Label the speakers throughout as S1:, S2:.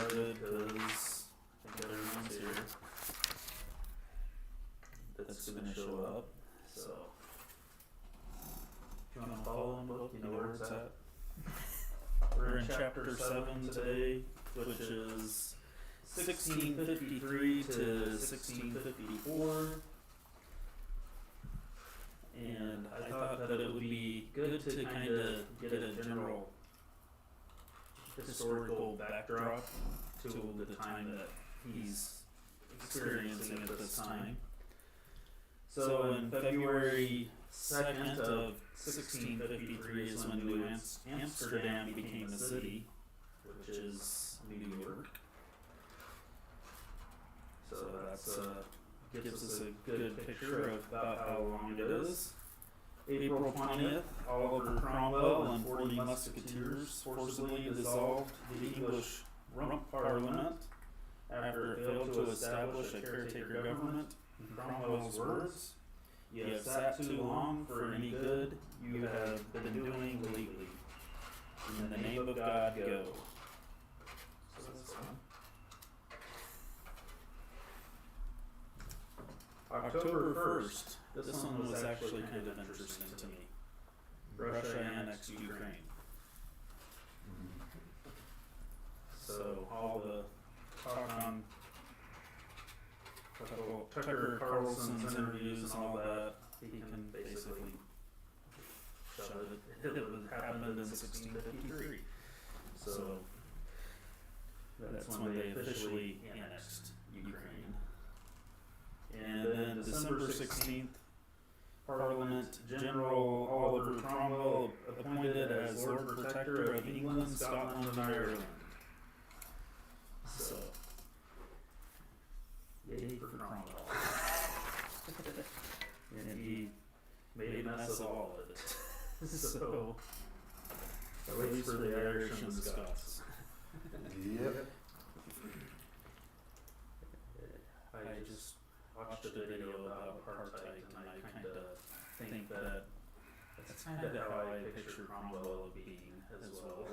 S1: started because I think everyone's here. That's going to show up. So, if you want to follow in the book, you know where it's at. We're in chapter 7 today, which is 1653 to 1654. And I thought that it would be good to kind of get a general historical backdrop to the time that he's experiencing at this time. So in February 2nd of 1653 is when New Amsterdam became a city, which is New York. So that's gives us a good picture of about how long it is. April 20th, Oliver Cromwell and 40 musketeers forcibly dissolved the English Rump Parliament after it failed to establish a caretaker government. In Cromwell's words, "You have sat too long for any good you have been doing lately. In the name of God, go." So that's fun. October 1st, this one was actually kind of interesting to me. Russia annexed Ukraine. So all the talk on Tucker Carlson's interviews and all that, he can basically shut it. It happened in 1653. So that's when they officially annexed Ukraine. And then December 16th, Parliament General Oliver Cromwell appointed as Lord Protector of England, Scotland, and Ireland. So, yay for Cromwell. And he made a mess of all of it. So, at least for the Irish and the Scots.
S2: Yep.
S1: I just watched a video about apartheid, and I kind of think that that's kind of how I picture Cromwell being as well.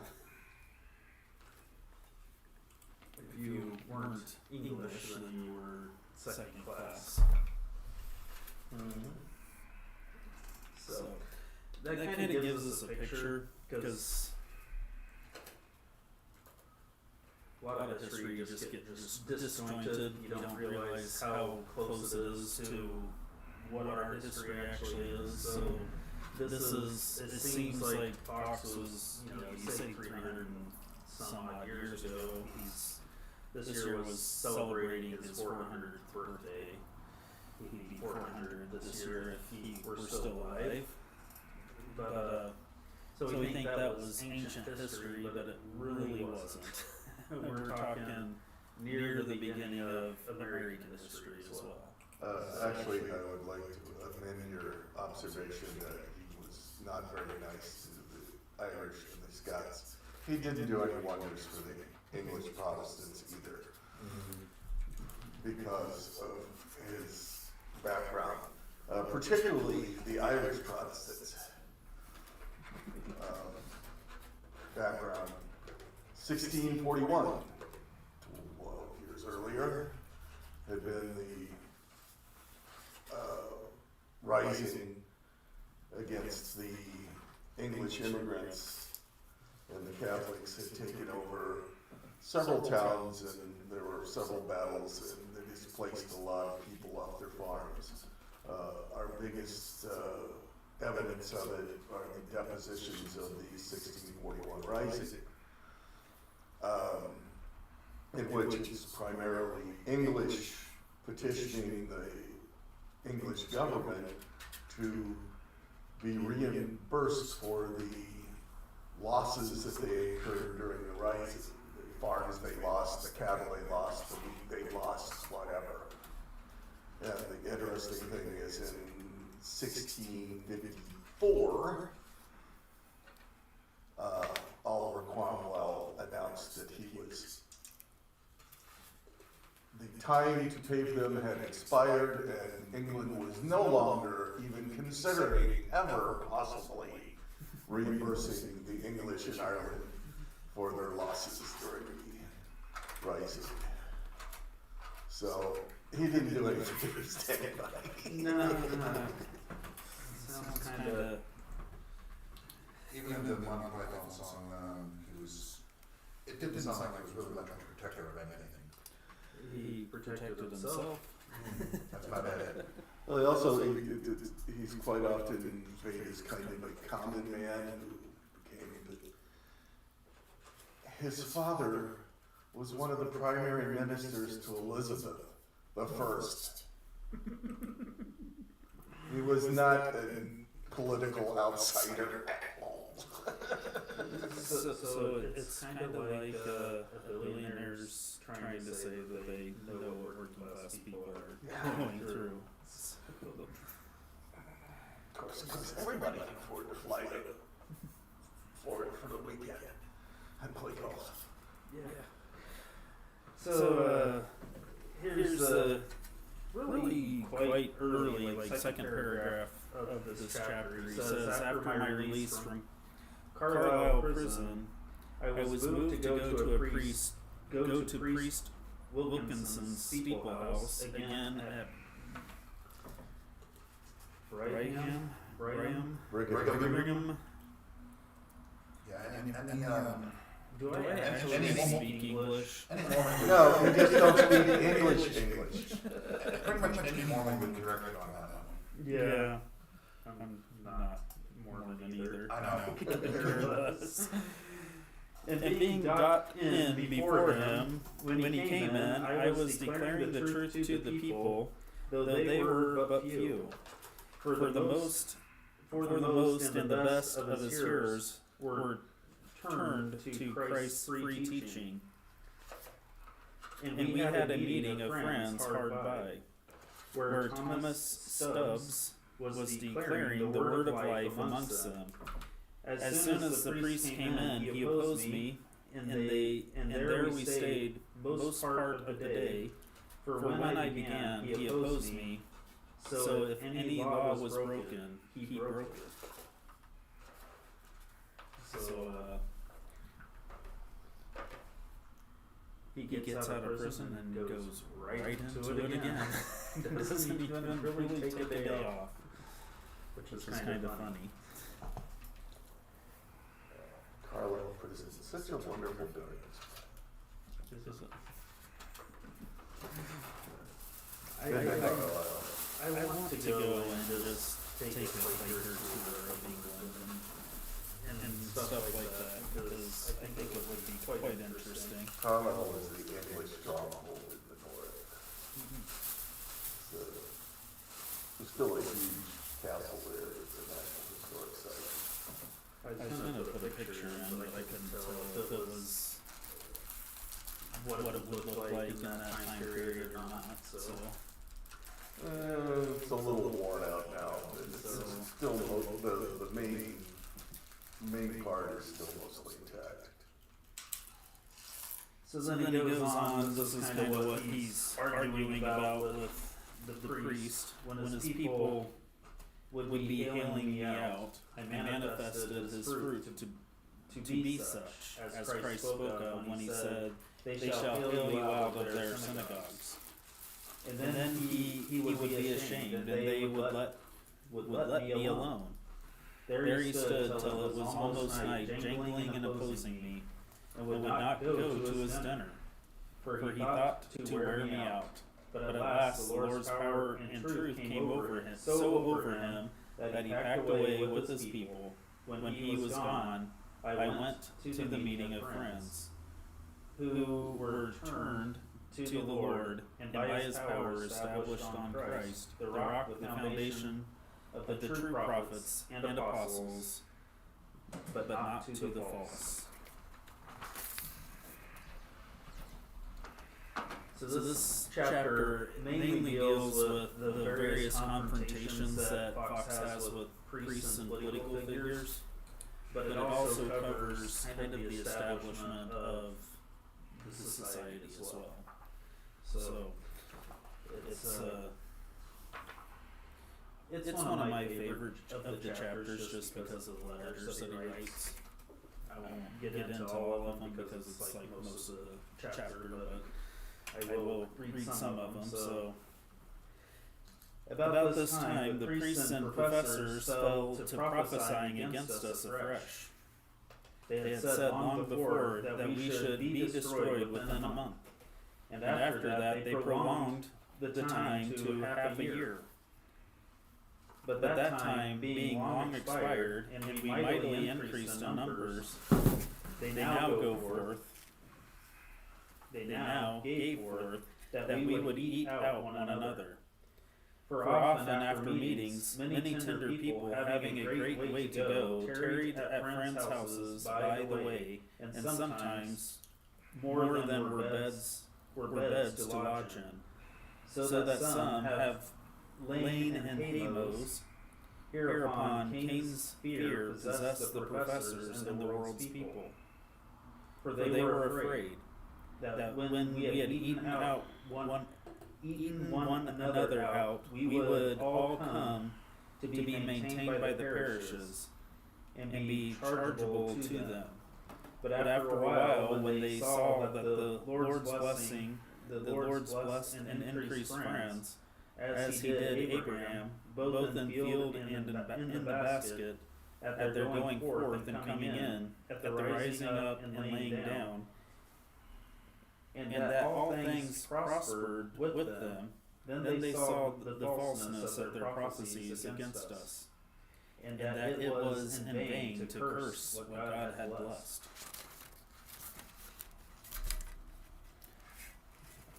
S1: If you weren't English, then you were second class. So that kind of gives us a picture, because a lot of history you just get disjointed. You don't realize how close it is to what our history actually is. So this is, it seems like Fox was, you say 300 and some odd years ago. This year was celebrating his 400th birthday. He'd be 400 this year if he were still alive. But so we think that was ancient history, but it really wasn't. We're talking near the beginning of American history as well.
S2: Actually, I would like to amend your observation that he was not very nice to the Irish and the Scots. He didn't do any wonders for the English Protestants either, because of his background, particularly the Irish Protestants. Background. 1641, 12 years earlier, had been the rising against the English immigrants, and the Catholics had taken over several towns, and there were several battles, and they displaced a lot of people off their farms. Our biggest evidence of it are the depositions of the 1641 rising. In which is primarily English petitioning the English government to be reimbursed for the losses that they incurred during the rising. The farms they lost, the cattle they lost, the wheat they lost, whatever. And the interesting thing is in 1654, Oliver Cromwell announced that the time to pay them had expired, and England was no longer even considering ever possibly reimbursing the English in Ireland for their losses during the pricey. So he didn't do anything for his day.
S1: No. Sounds kind of.
S3: Even the one Python song, it didn't sound like it was really like a protector of anything.
S1: He protected himself.
S3: That's about it.
S2: Well, he's quite often made as kind of a common man who became his father was one of the primary ministers to Elizabeth the First. He was not a political outsider at all.
S1: So it's kind of like billionaires trying to say that they know what working class people are going through.
S2: Of course, because everybody can afford to fly to Florida for the weekend and play golf.
S1: Yeah. So here's the really quite early, like second paragraph of this chapter. He says, after my release from Carlisle prison, I was moved to go to Priest Wilkinson's steeple house again at Brigham.
S3: Yeah,
S1: Do I actually speak English?
S2: No, we just don't speak English.
S3: Pretty much any Mormon would be directed on that one.
S1: Yeah. I'm not Mormon either.
S3: I know.
S1: And being got in before him, when he came in, I was declaring the truth to the people, though they were but few. For the most and the best of his hearers were turned to Christ's free teaching. And we had a meeting of friends hard by, where Thomas Stubbs was declaring the word of life amongst them. As soon as the priest came in, he opposed me, and there we stayed most part of the day. For when I began, he opposed me. So if any law was broken, he broke it. So he gets out of prison and goes right into it again. Doesn't even really take a day off, which is kind of funny.
S2: Carlisle prison, such a wonderful building.
S1: I want to go and just take a Quaker tour of England and stuff like that, because I think it would be quite interesting.
S2: Carlisle is the English stronghold in the north. There's still a huge castle there. It's a national historic site.
S1: I was going to put a picture in, but I couldn't tell if it was what it would look like in that time period or not. So
S2: it's a little worn out now. It's still the main part is still mostly intact.
S1: So then he goes on. This is kind of what he's arguing about with the priest. When his people would be hailing me out, I manifested his fruit to be such, as Christ spoke of when he said, "They shall hail you out of their synagogues." And then he would be ashamed, and they would let me alone. There he stood till it was almost night, jangling and opposing me, and would not go to his dinner, for he thought to wear me out. But at last the Lord's power and truth came over him, so over him, that he packed away with his people. When he was gone, I went to the meeting of friends, who were turned to the Lord, and by his power established on Christ, the rock, the foundation of the true prophets and apostles, but not to the false. So this chapter mainly deals with the various confrontations that Fox has with priests and political figures, but it also covers kind of the establishment of the society as well. So it's one of my favorite of the chapters, just because of the letters that he writes won't get into all of them because it's like most of the chapter, but I will read some of them. So, about this time, the priests and professors fell to prophesying against us afresh. They had said long before that we should be destroyed within a month, and after that they prolonged the time to half a year. But that time being long expired, and we mightily increased in numbers, they now gave forth that we would eat out one another. For often after meetings, many tender people, having a great way to go, tarried at friends' houses by the way, and sometimes more than were beds to lodge in, so that some have lain in Hamos. Hereupon Cain's fear possessed the professors and the world's people, for they were afraid that when we had eaten one another out, we would all come to be maintained by the parishes and be chargeable to them. But after a while, when they saw that the Lord's blessed and increased friends, as he did Abraham, both in field and in the basket, at their going forth and coming in, at the rising up and laying down, and that all things prospered with them, then they saw the falseness of their prophecies against us, and that it was in vain to curse what God had blessed.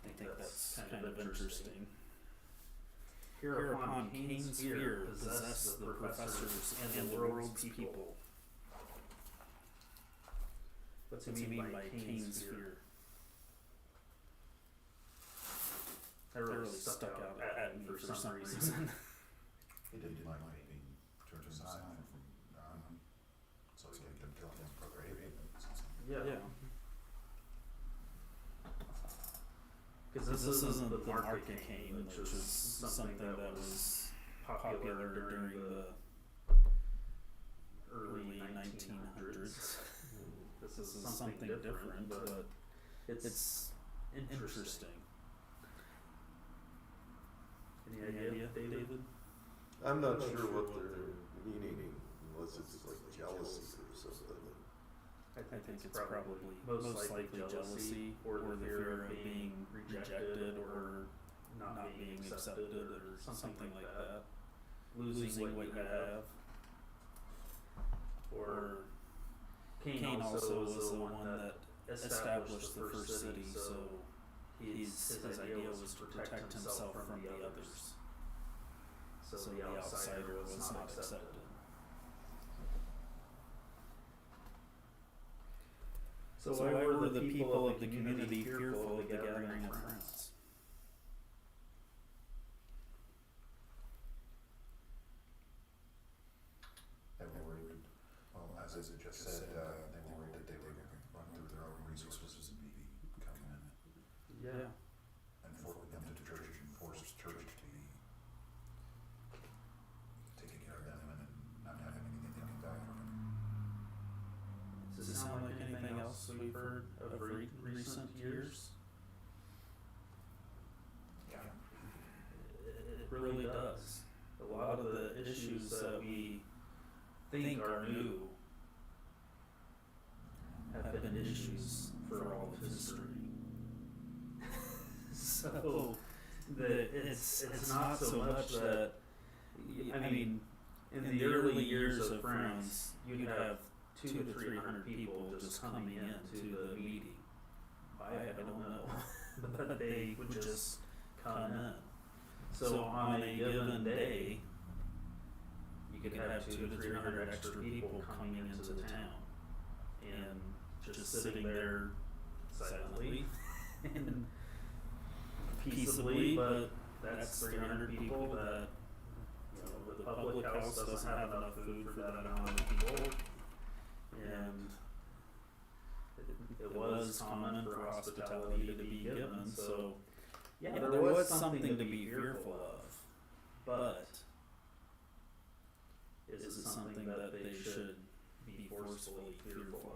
S1: I think that's kind of interesting. Hereupon Cain's fear possessed the professors and the world's people. What's he mean by Cain's fear? That really stuck out at me for some reason.
S3: He didn't like being turned aside from God, so he kept killing his brother Abel.
S1: Yeah. Because this isn't the market Cain, which was something that was popular during the early 1900s. This is something different, but it's interesting. Any idea, David?
S2: I'm not sure what they're meaning, unless it's like jealousy or something.
S1: I think it's probably most likely jealousy or the fear of being rejected or not being accepted or something like that. Losing what you have. Or Cain also was the one that established the first city, so his idea was to protect himself from the others. So the outsider was not accepted. So why were the people of the community fearful of the gathering of friends?
S3: They were worried, well, as it just said, they were worried that they were going to run through their own resources and be coming in
S1: Yeah.
S3: and forcing them to church and force church to be taking care of them and not having anything they can die from it.
S1: Does it sound like anything else we've heard of recent years?
S3: Yeah.
S1: It really does. A lot of the issues that we think are new have been issues for all of history. So it's not so much that, I mean, in the early years of Friends, you'd have 200 to 300 people just coming in to the meeting. I don't know, but they would just come in. So on a given day, you could have 200 to 300 extra people coming into the town and just sitting there silently and peaceably, but that's 300 people that, you know, the public house doesn't have enough food for that amount of people. And it was common for hospitality to be given, so yeah, there was something to be fearful of, but is it something that they should be forcefully fearful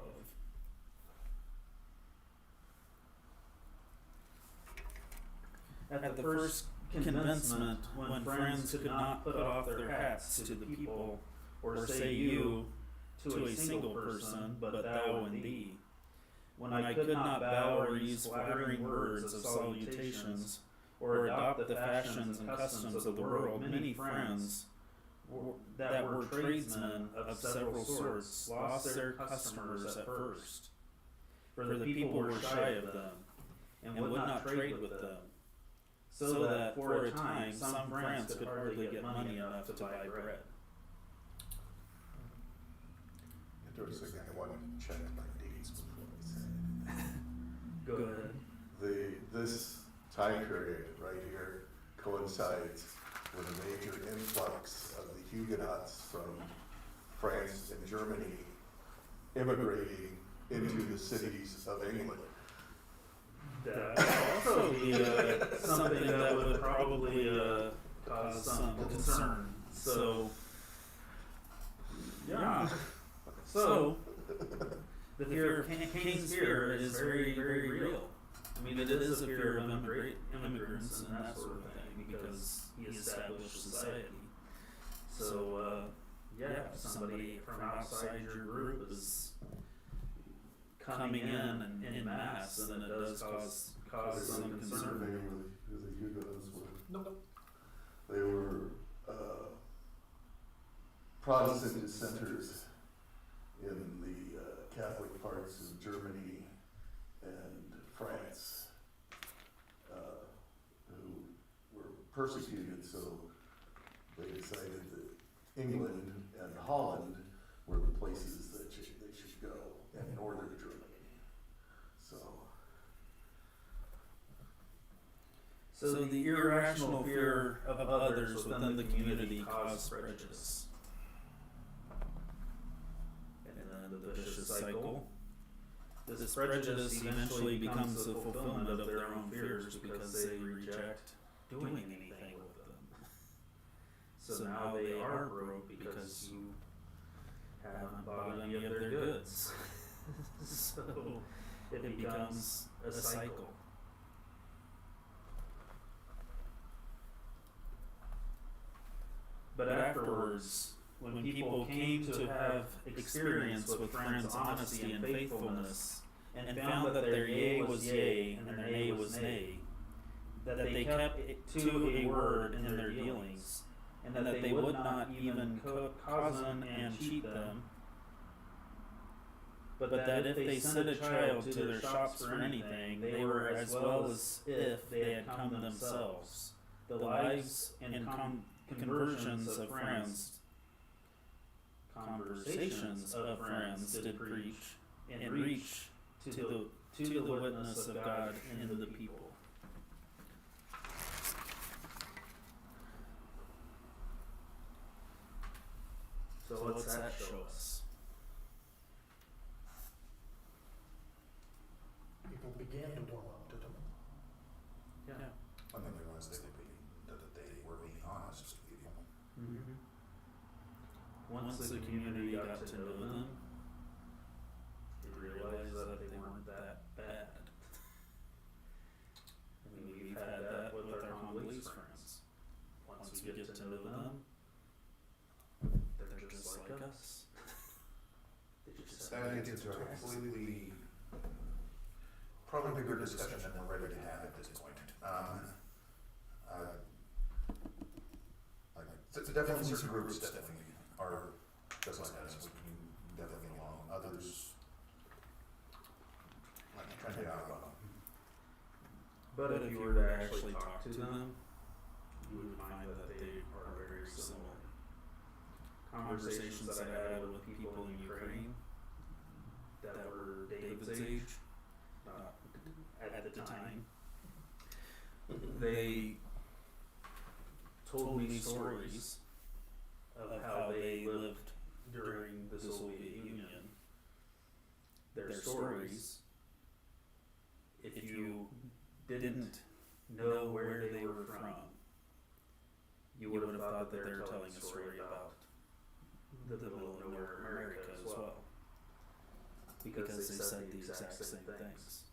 S1: of. At the first commencement, when friends could not put off their hats to the people, or say you to a single person, but thou and thee, when I could not bow or use flattering words of salutations, or adopt the fashions and customs of the world, many friends that were tradesmen of several sorts lost their customers at first, for the people were shy of them, and would not trade with them, so that for a time some friends could hardly get money enough to buy bread.
S2: There was a guy I wanted to check my dates before I said it.
S1: Go ahead.
S2: This time period right here coincides with a major influx of the Huguenots from France and Germany immigrating into the cities of England.
S1: That would also be something that would probably cause some concern. So, yeah. So, the fear of Cain's fear is very, very real. I mean, it is a fear of immigrants and that sort of thing, because he established society. So, yeah, if somebody from outside your group is coming in mass, then it does cause some concern.
S2: Who the Huguenots were.
S1: Nope.
S2: They were Protestant dissenters in the Catholic parts of Germany and France, who were persecuted, so they decided that England and Holland were the places that they should go, and northern Germany.
S1: So the irrational fear of others within the community caused prejudice. And then the vicious cycle. This prejudice eventually becomes the fulfillment of their own fears because they reject doing anything with them. So now they are broke because you haven't bought any of their goods. So it becomes a cycle. But afterwards, when people came to have experience with friends' honesty and faithfulness, and found that their yea was yea and their nay was nay, that they kept to a word in their dealings, and that they would not even cozen and cheat them, but that if they sent a child to their shops for anything, they were as well as if they had come themselves. The lives and conversations of friends, conversations of friends did preach and reach to the witness of God in the people. So what's that show us?
S4: People began to warm up to them.
S1: Yeah.
S3: And then they realized that they were being honest with people.
S1: Mm-hmm. Once the community got to know them, they realized that they weren't that bad. I mean, we've had that with our Congolese friends. Once we get to know them, they're just like us. They just
S3: That gets into a completely, probably bigger discussion than we're ready to have at this point. Definitely certain groups definitely are just like us. We can definitely get along. Others, like trying to get out of them.
S1: But if you were to actually talk to them, you would find that they are very similar. Conversations that I had with people in Ukraine that were David's age, at the time, they told me stories of how they lived during the Soviet Union. Their stories, if you didn't know where they were from, you would have thought that they were telling a story about the middle of nowhere America as well. because they said the exact same things.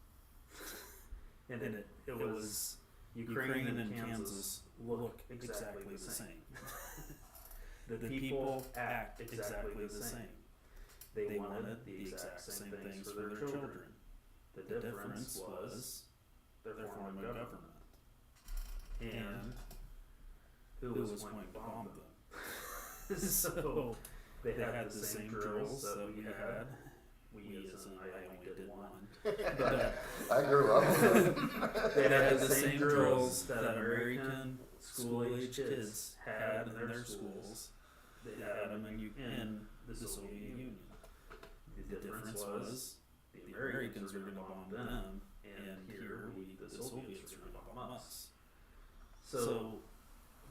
S1: And it was Ukraine and Kansas look exactly the same. The people act exactly the same. They wanted the exact same things for their children. The difference was their form of government and who was going to bomb them. So they had the same drills that we had. We as in I only did one. But
S2: I grew up with it.
S1: they had the same drills that American school-age kids had in their schools. They had them in the Soviet Union. The difference was the Americans were going to bomb them, and here the Soviets were going to bomb us. So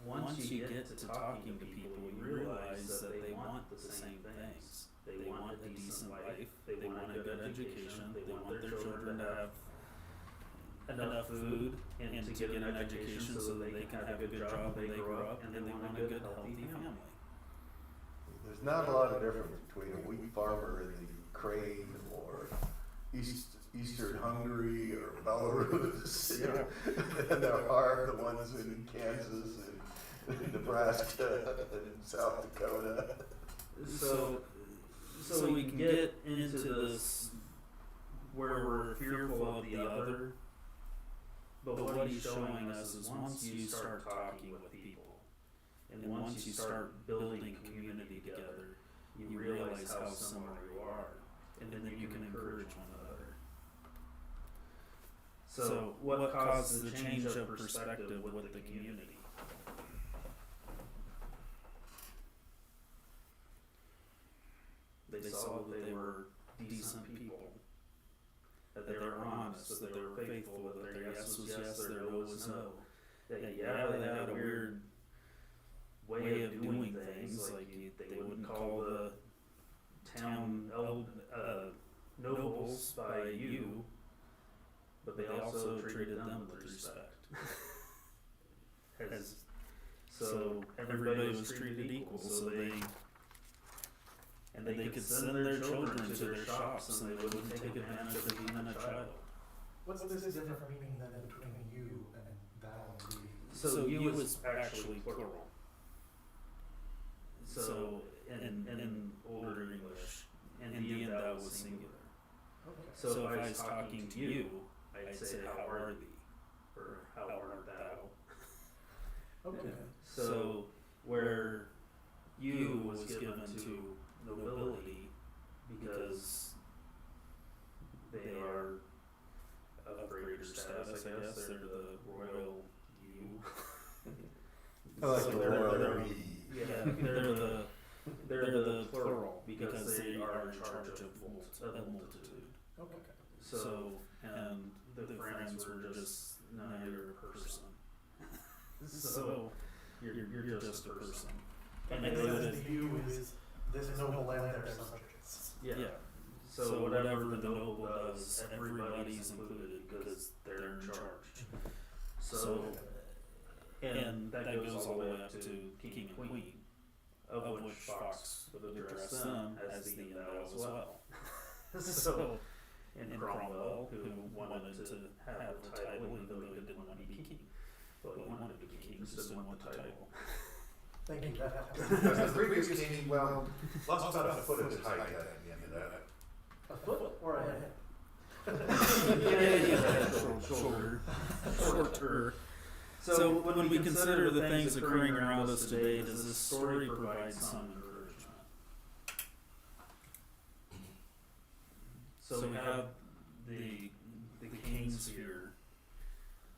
S1: once you get to talking to people, you realize that they want the same things. They want a decent life, they want a good education, they want their children to have enough food and to get an education so that they can have a good job when they grow up, and they want a good, healthy family.
S2: There's not a lot of difference between a wheat farmer in the Ukraine or Eastern Hungary or Belarus, and there are the ones in Kansas and Nebraska and South Dakota.
S1: So we can get into this where we're fearful of the other, but what he's showing us is once you start talking with people, and once you start building community together, you realize how similar you are, and then you can encourage one another. So what caused the change of perspective with the community? They saw that they were decent people, that they were honest, that they were faithful, that their yes was yes, their no was no. That yeah, they had a weird way of doing things, like they wouldn't call the town nobles by you, but they also treated them with respect. So everybody was treated equal, so they could send their children to their shops and they wouldn't take advantage of even a child.
S4: What's this different meaning then between you and thou and thee?
S1: So you was actually plural. So in older English, Indian thou was singular.
S4: Okay.
S1: So if I was talking to you, I'd say how are thee, or how art thou.
S4: Okay.
S1: So where you was given to nobility because they are of greater status, I guess. They're the royal you.
S2: I like
S1: So
S2: the
S1: they're
S2: royal we.
S1: Yeah, they're the plural because they are in charge of a multitude.
S4: Okay.
S1: So, and the friends were just, no, you're a person. So, you're just a person.
S4: And the view is this noble and their subjects.
S1: Yeah. So whatever the noble does, everybody's included because they're in charge. So, and that goes all the way up to king and queen, of which Fox would address them as the and thou as well. So, and Cromwell, who wanted to have the title even though he didn't want to be king. Well, he wanted to be king, just didn't want the title.
S4: Thank you.
S3: Because the previous king, well, lost about a foot of his height at the end of that.
S4: A foot or a head?
S1: Shorter. So when we consider the things occurring around us today, does this story provide some encouragement? So we have the king sphere,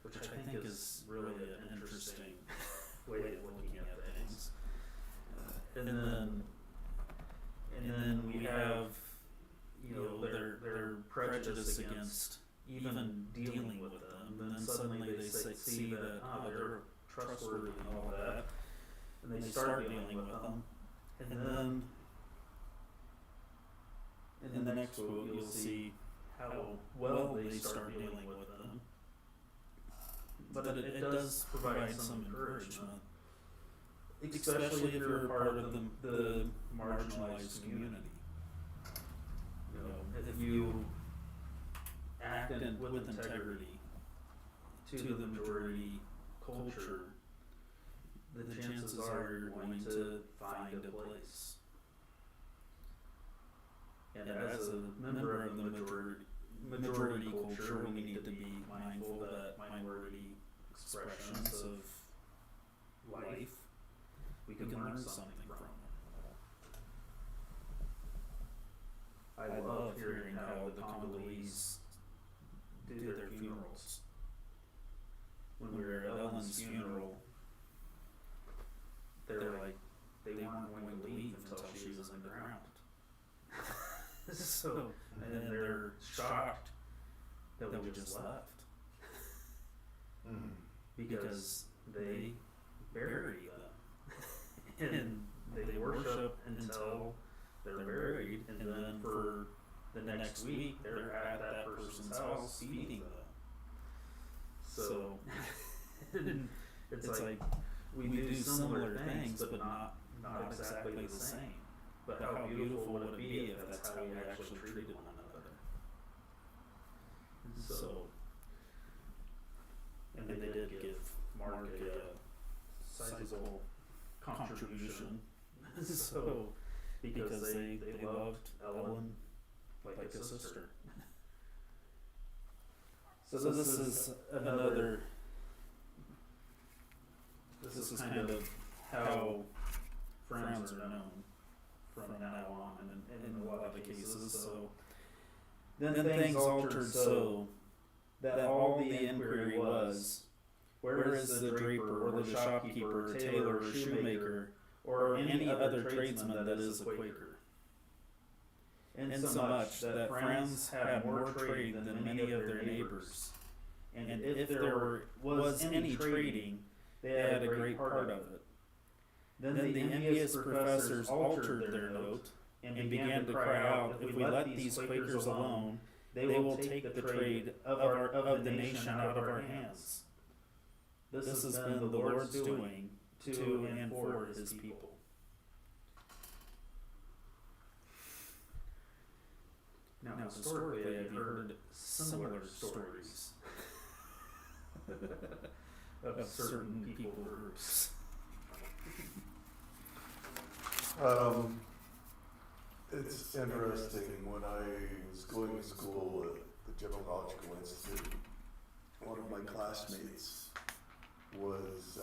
S1: which I think is really an interesting way of looking at things. And then we have, their prejudice against even dealing with them. And then suddenly they see that they're trustworthy and all that, and they start dealing with them. And then in the next book you'll see how well they start dealing with them. But it does provide some encouragement, especially if you're a part of the marginalized community. if you act with integrity to the majority culture, the chances are you're going to find a place. And as a member of the majority culture, we need to be mindful that minority expressions of life, we can learn something from. I love hearing how the Congolese do their funerals. When we were at Ellen's funeral, they're like, they weren't going to leave until she was in the ground. So, and they're shocked that we just left. Because they bury them. And they worship until they're buried, and then for the next week, they're at that person's house feeding them. So, it's like, we do similar things, but not exactly the same. But how beautiful would it be if that's how we actually treated one another? So, and they did give Mark a sizable contribution. So, because they loved Ellen like a sister. So this is another, this is kind of how friends are known from now on in a lot of cases. So then things altered so that all the inquiry was, where is the draper or the shopkeeper, tailor, or shoemaker, or any other tradesman that is a Quaker? Insomuch that friends had more trade than many of their neighbors, and if there was any trading, they had a great part of it. Then the envious professors altered their note and began to cry out, if we let these Quakers alone, they will take the trade of the nation out of our hands. This has been the Lord's doing to and for his people. Now, historically, I've heard similar stories of certain people groups.
S2: It's interesting, when I was going to school at the Evangelical Institute, one of my classmates was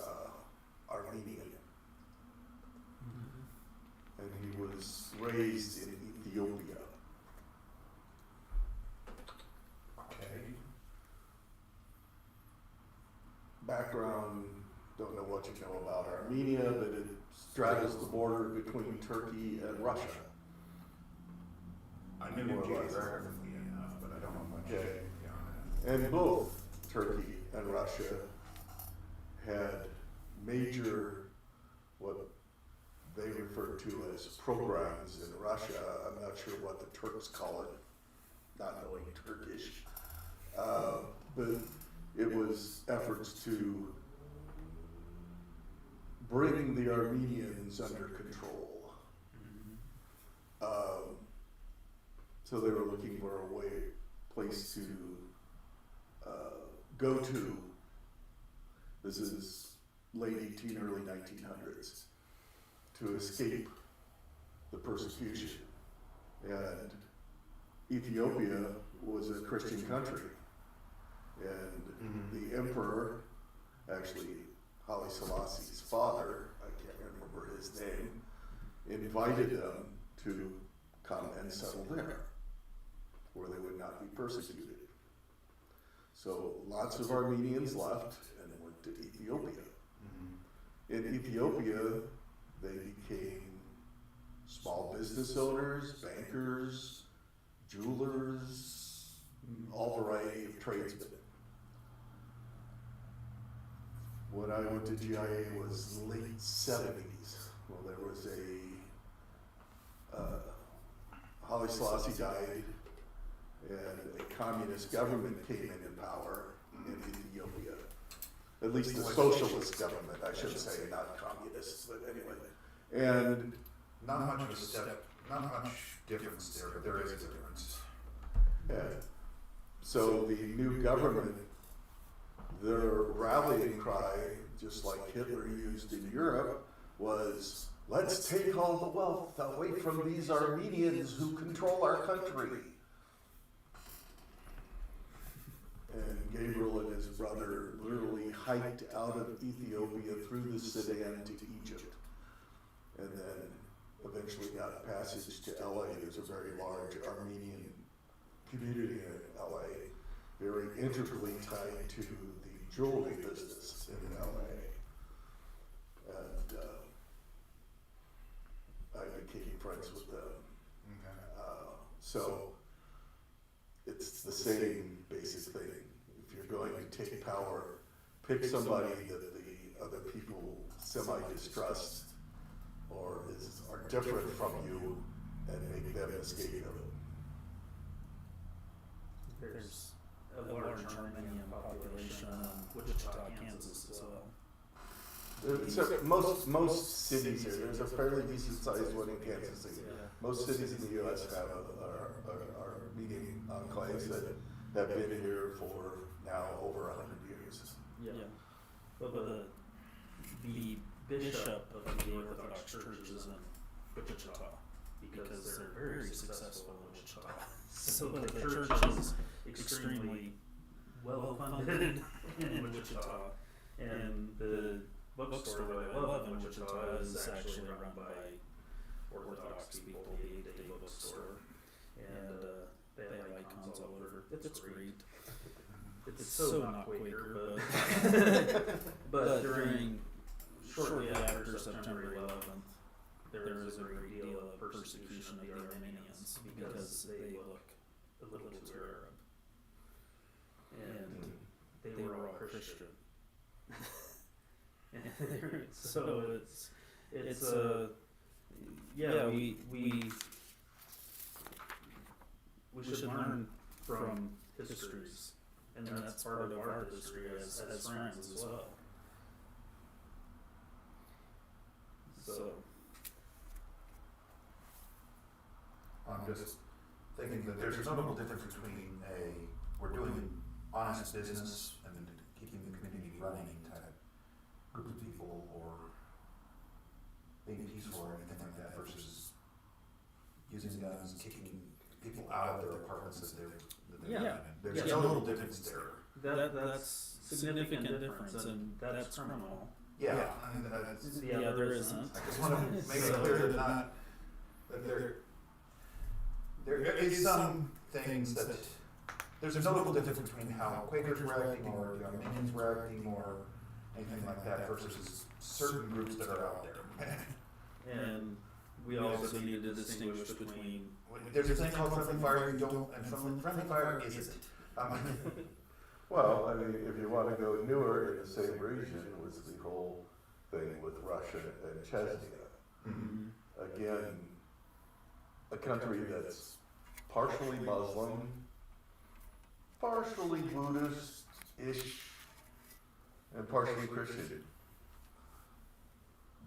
S2: Armenian. And he was raised in Ethiopia.
S3: Okay.
S2: Background, don't know what you know about Armenia, but it straddles the border between Turkey and Russia.
S3: I knew geographically enough, but I don't know much.
S2: Okay.
S3: beyond
S2: And both Turkey and Russia had major, what they refer to as programs in Russia. I'm not sure what the Turks call it, not knowing Turkish. But it was efforts to bring the Armenians under control. So they were looking for a place to go to. This is late 18, early 1900s, to escape the persecution. And Ethiopia was a Christian country. And the emperor, actually Haile Selassie's father, I can't remember his name, invited them to come and settle there, where they would not be persecuted. So lots of Armenians left and went to Ethiopia. In Ethiopia, they became small business owners, bankers, jewelers, all variety of tradesmen. When I went to GIA was late 70s. Well, there was Haile Selassie died, and a communist government came in power in Ethiopia. At least a socialist government, I should say, not communist, but anyway. And
S3: Not much of a step not much difference there, but there is a difference.
S2: Yeah. So the new government, their rallying cry, just like Hitler used in Europe, was, let's take all the wealth away from these Armenians who control our country. And Gabriel and his brother literally hiked out of Ethiopia through the Sudan to Egypt. And then eventually got passage to LA. There's a very large Armenian community in LA, very integrally tied to the jewelry business in LA. And I became friends with them. So it's the same basic thing. If you're going to take power, pick somebody that the other people semi-distrust or are different from you and make them the scapegoat.
S1: There's a large Armenian population in Wichita, Kansas as well.
S2: So most cities here, there's a fairly decent sized one in Kansas City. Most cities in the U.S. have Armenian enclaves that have been here for now over 100 years.
S1: Yeah. But the bishop of the Orthodox Church is in Wichita because they're very successful in Wichita. So the church is extremely well funded in Wichita, and the bookstore that I love in Wichita is actually run by Orthodox people, the 8-day bookstore, and they have icons all over. It's great. It's so not Quaker, but shortly after September 11th, there was a great deal of persecution of the Armenians because they look a little too Arab, and they were all Christian. So it's we should learn from histories, and that's part of our history as friends as well. So
S3: I'm just thinking that there's a notable difference between we're doing honest business and keeping the community running type group of people, or being peaceful or anything like that, versus using guns, kicking people out of their apartments that they're living in. There's a little difference there.
S1: That's significant difference, and that's criminal.
S3: Yeah, I mean, that's,
S1: The other isn't.
S3: I just want to make it clear that there is some things that there's a notable difference between how Quakers were acting or the Armenians were acting or anything like that versus certain groups that are out there.
S1: And we also need to distinguish between.
S3: There's a thing called friendly fire, and friendly fire isn't.
S2: Well, I mean, if you want to go newer in the same region, was the whole thing with Russia and Chechnya.
S1: Mm-hmm.
S2: Again, a country that's partially Muslim, partially Buddhist-ish, and partially Christian.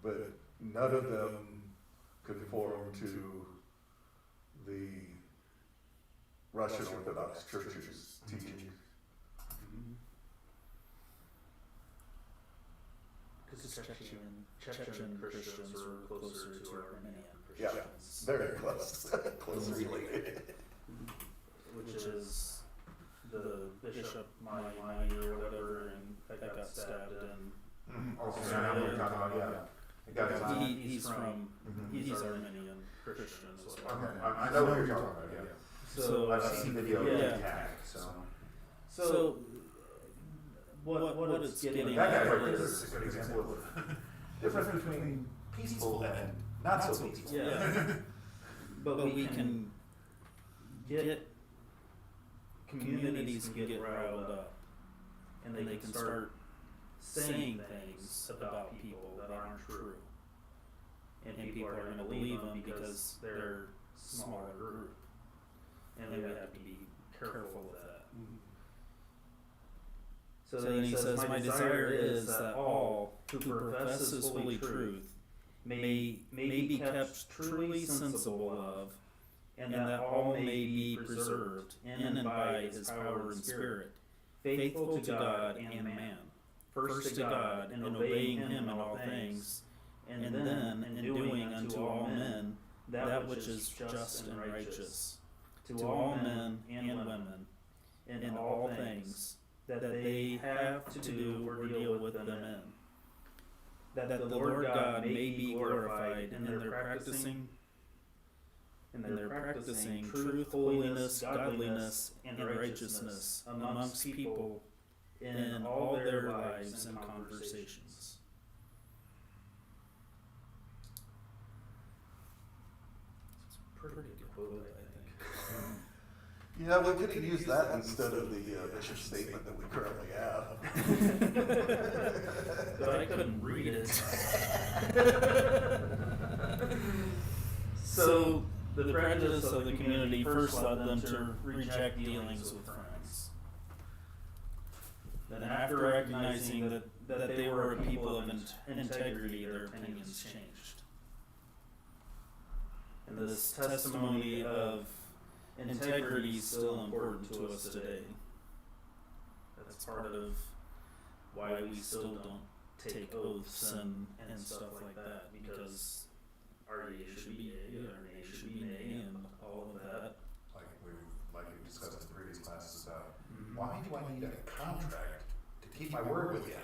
S2: But none of them conform to the Russian Orthodox Church's teaching.
S1: Because Chechen Christians are closer to Armenian
S2: Yeah,
S1: Christians.
S2: very close, closely related.
S1: Which is the Bishop Mai or whatever, and that got stabbed in.
S3: Also, I know what you're talking about, yeah.
S1: He's Armenian Christian as well.
S3: Okay, I know what you're talking about, yeah.
S1: So
S3: I've seen video of the attack,
S1: So what it's getting
S3: that
S1: at
S3: guy right there
S1: is
S3: is a good example of the difference between peaceful and not so peaceful.
S1: Yeah. But we can get communities can get riled up, and they can start saying things about people that aren't true, and people are going to believe them because they're a smaller group, and we have to be careful of that. So then he says, my desire is that all who profess his holy truth may be kept truly sensible of, and that all may be preserved in and by his power and spirit, faithful to God and man, first to God in obeying him in all things, and then in doing unto all men that which is just and righteous, to all men and women, in all things that they have to do or deal with them in, that the Lord God may be glorified in their practicing truth, holiness, godliness, and righteousness amongst people in all their lives and conversations. It's a pretty good quote, I think.
S2: Yeah, we could have used that instead of the mission statement that we currently have.
S1: But I couldn't read it. So, the prejudice of the community first led them to reject dealings with friends. Then, after recognizing that they were a people of integrity, their opinions changed. And this testimony of integrity is still important to us today. That's part of why we still don't take oaths and stuff like that, because our yea should be yea, our nay should be nay, and all of that.
S3: Like we discussed in previous classes about, why do I need a contract to keep my word with you?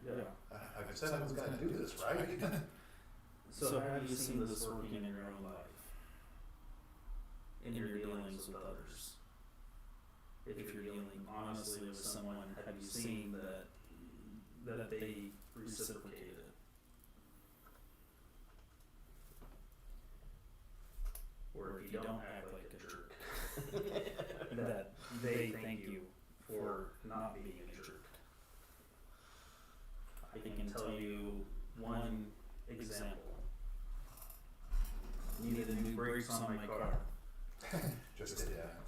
S1: Yeah.
S3: I said I was going to do this, right?
S1: So how have you seen this working in your own life? In your dealings with others? If you're dealing honestly with someone, have you seen that they reciprocated? Or if you don't act like a jerk, that they thank you for not being a jerk. I can tell you one example. Needed new brakes on my car.
S3: Just did that.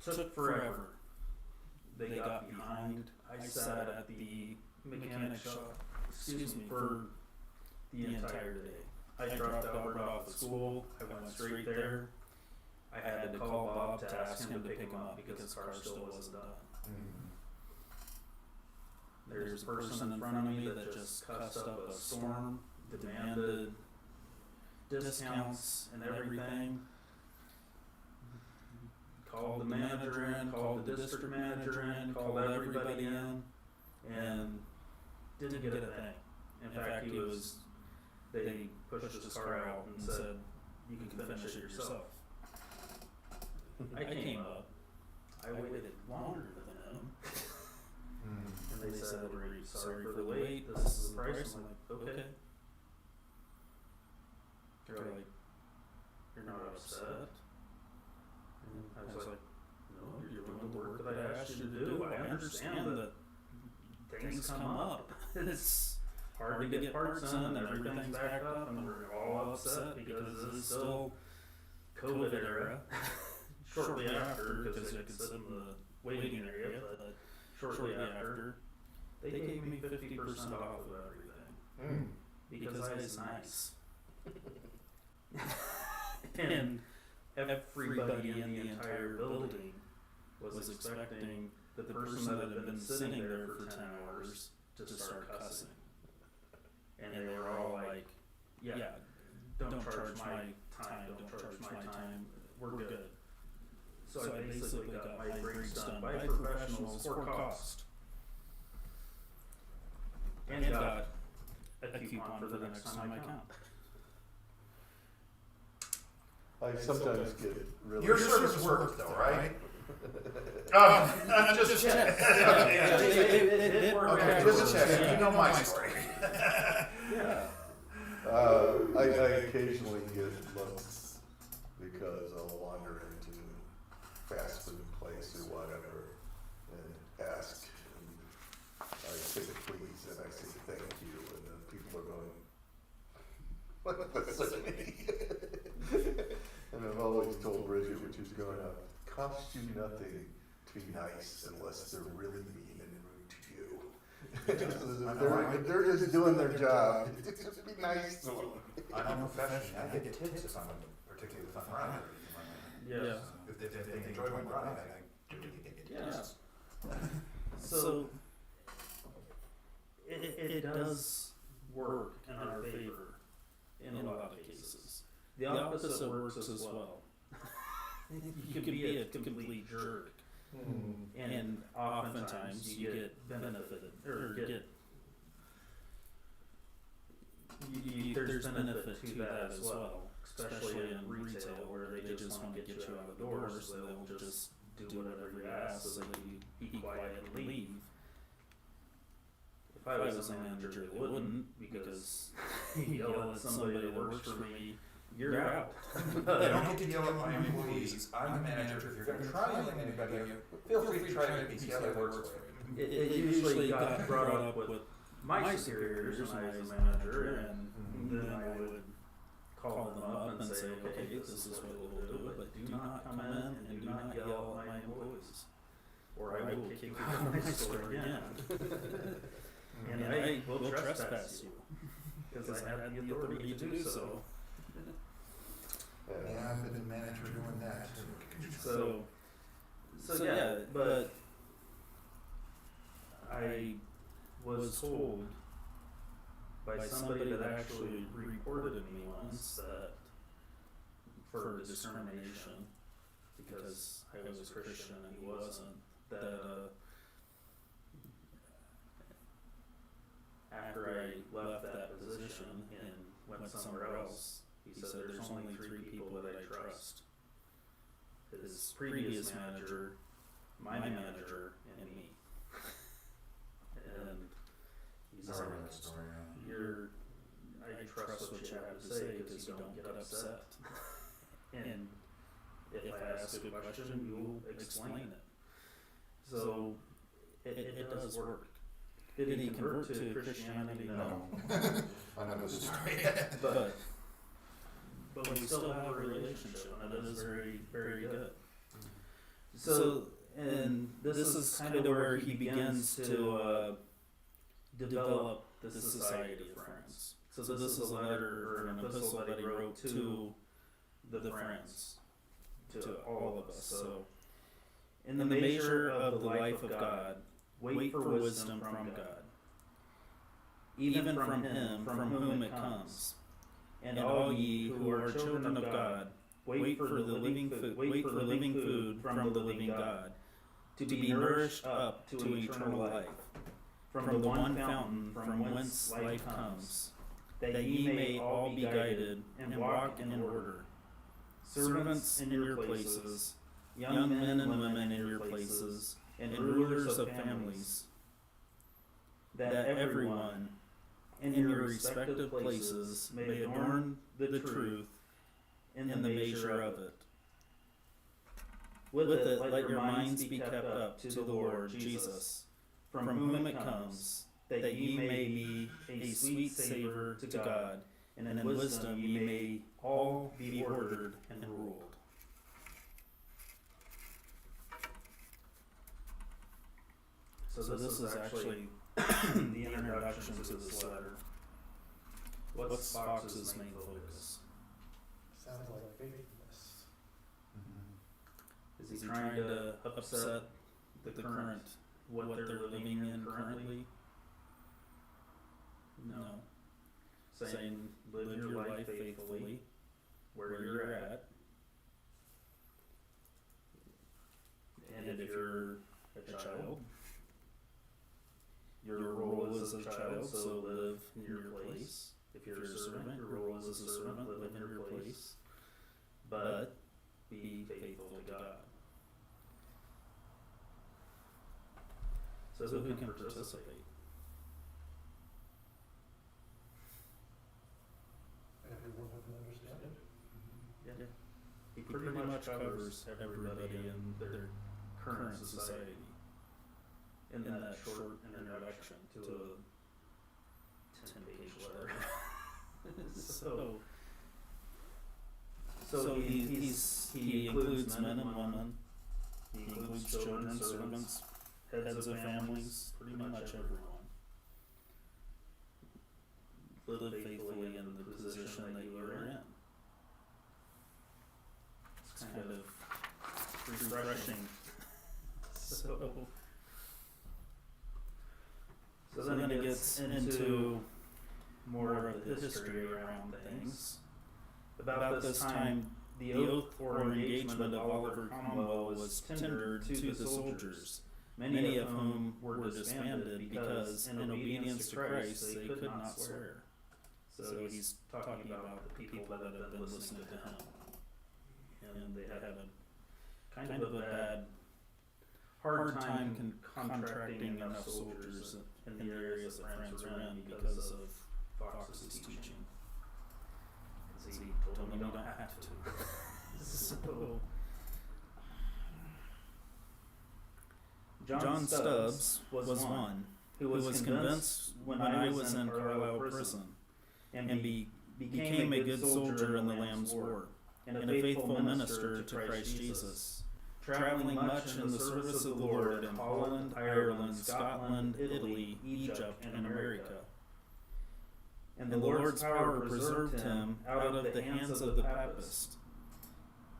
S1: Took forever. They got behind. I sat at the mechanic shop, for the entire day. I dropped Albert off at school. I went straight there. I had to call Bob to ask him to pick him up because his car still wasn't done. There's a person in front of me that just cussed up a storm, demanded discounts and everything. Called the manager in, called the district manager in, called everybody in, and didn't get a thing. In fact, they pushed his car out and said, "You can finish it yourself." I came up. I waited longer than him. And they said, "We're sorry for the wait. This is the price." I'm like, "Okay." They're like, "You're not upset?" And I was like, "No, you're doing the work that I asked you to do. I understand that things come up. It's hard to get parts in and everything's backed up and we're all upset because this is still COVID era." Shortly after, because I could sit in the waiting area, but shortly after, they gave me 50% off of everything. Because I was nice. And everybody in the entire building was expecting the person that had been sitting there for 10 hours to start cussing. And they were all like, "Yeah, don't charge my time, don't charge my time, we're good." So I basically got my brakes done by professionals for cost. And got a coupon for the next time I come.
S2: I sometimes get really.
S3: Your service worked though, right? Just check.
S1: It worked.
S3: Okay, just check. You know my story.
S1: Yeah.
S2: I occasionally get looks because I'll wander into fast food place or whatever and ask, and I say please and I say thank you, and then people are going, "What does that mean?" And I've always told Bridget, which is going to cost you nothing to be nice unless they're really mean and rude to you. If they're just doing their job, just be nice to them.
S3: I know professionally, I get tips if I'm particularly if I'm around everything.
S1: Yeah.
S3: If they enjoy my ride, I do get tips.
S1: So it does work in our favor in a lot of cases. The opposite works as well. You can be a complete jerk, and oftentimes you get benefited or there's benefit to that as well, especially in retail where they just want to get you out of the door, so they'll just do whatever you ask so that you be quiet and leave. If I was a manager, they wouldn't, because you yell at somebody that works for me, you're out.
S3: I don't get to yell at my employees. I'm the manager. If you're going to try yelling at anybody, feel free to try to CCLI works for you.
S1: It usually got brought up with my superiors when I was a manager, and then I would call them up and say, okay, this is what we'll do, but do not come in and do not yell at my employees, or I will kick you out of my store again. And I will trespass you, because I have the authority to do so.
S3: Yeah, I've been a manager doing that too.
S1: So yeah, but I was told by somebody that actually reported me once that for discrimination, because I was a Christian and he wasn't, that after I left that position and went somewhere else, he said there's only 3 people that I trust: his previous manager, my manager, and me. And he said, I trust what you have to say because you don't get upset. And if I ask a question, you'll explain it. So it does work. Did he convert to Christianity? No.
S3: I know this story.
S1: But we still have a relationship, and it is very, very good. So, and this is kind of where he begins to develop the Society of Friends. So this is a letter or an epistle that he wrote to the friends, to all of us. So, in the measure of the life of God, wait for wisdom from God, even from Him from whom it comes. And all ye who are children of God, wait for the living food from the living God, to be nourished up to eternal life, from the one fountain from whence life comes, that ye may all be guided and walk in order, servants in your places, young men and women in your places, and rulers of families, that everyone in your respective places may adorn the truth in the measure of it. With it, let your minds be kept up to the Lord Jesus, from whom it comes, that ye may be a sweet savor to God, and in wisdom ye may all be ordered and ruled. So this is actually the introduction to this letter. What's Fox's main focus?
S4: Sounds like faithfulness.
S1: Is he trying to upset the current, what they're living in currently? No. Saying, live your life faithfully where you're at. And if you're a child, your role is a child, so live in your place. If you're a servant, your role is a servant, live in your place. But be faithful to God. So who can participate?
S4: Everyone who can understand it.
S1: Yeah. He pretty much covers everybody in their current society in that short introduction to a 10-page letter. So he includes men and women. He includes children, servants, heads of families, pretty much everyone. live faithfully in the position that you are in. It's kind of refreshing. So then it gets into more of the history around things. About this time, the oath or engagement of Oliver Cromwell was tendered to the soldiers, many of whom were disbanded because, in obedience to Christ, they could not swear. So he's talking about the people that have been listening to him. And they had a kind of a bad, hard time contracting enough soldiers in the areas that Friends are in because of Fox's teaching. Because he told them you don't have to. So, John Stubbs was one who was convinced when I was in Carlisle prison and became a good soldier in the Lamb's War and a faithful minister to Christ Jesus, traveling much in the service of the Lord in Holland, Ireland, Scotland, Italy, Egypt, and America. And the Lord's power preserved him out of the hands of the papists,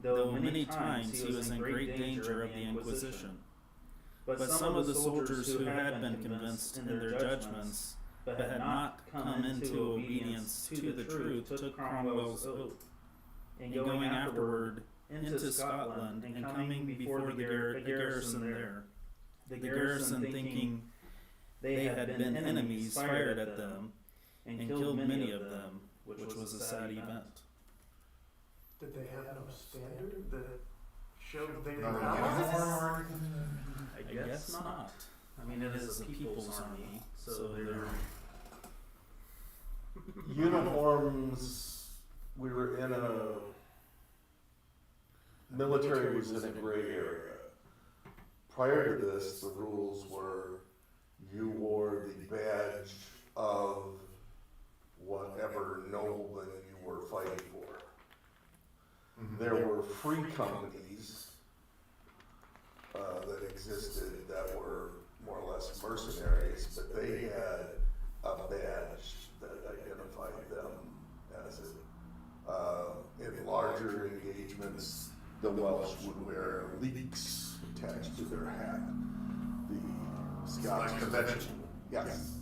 S1: though many times he was in great danger of the Inquisition. But some of the soldiers who had been convinced in their judgments, but had not come into obedience to the truth, took Cromwell's oath, and going afterward into Scotland, and coming before the garrison there, the garrison thinking they had been enemies, fired at them, and killed many of them, which was a sad event.
S4: Did they have no standard that showed they
S3: No,
S4: were
S3: no,
S4: allies?
S1: I guess not. I mean, it is a people's army, so they're...
S2: Uniforms, we were in a, military was in a gray area. Prior to this, the rules were you wore the badge of whatever nobleman you were fighting for. There were free companies that existed that were more or less mercenaries, but they had a badge that identified them as it. In larger engagements, the Welsh would wear leeks attached to their hat. The Scots convention, yes.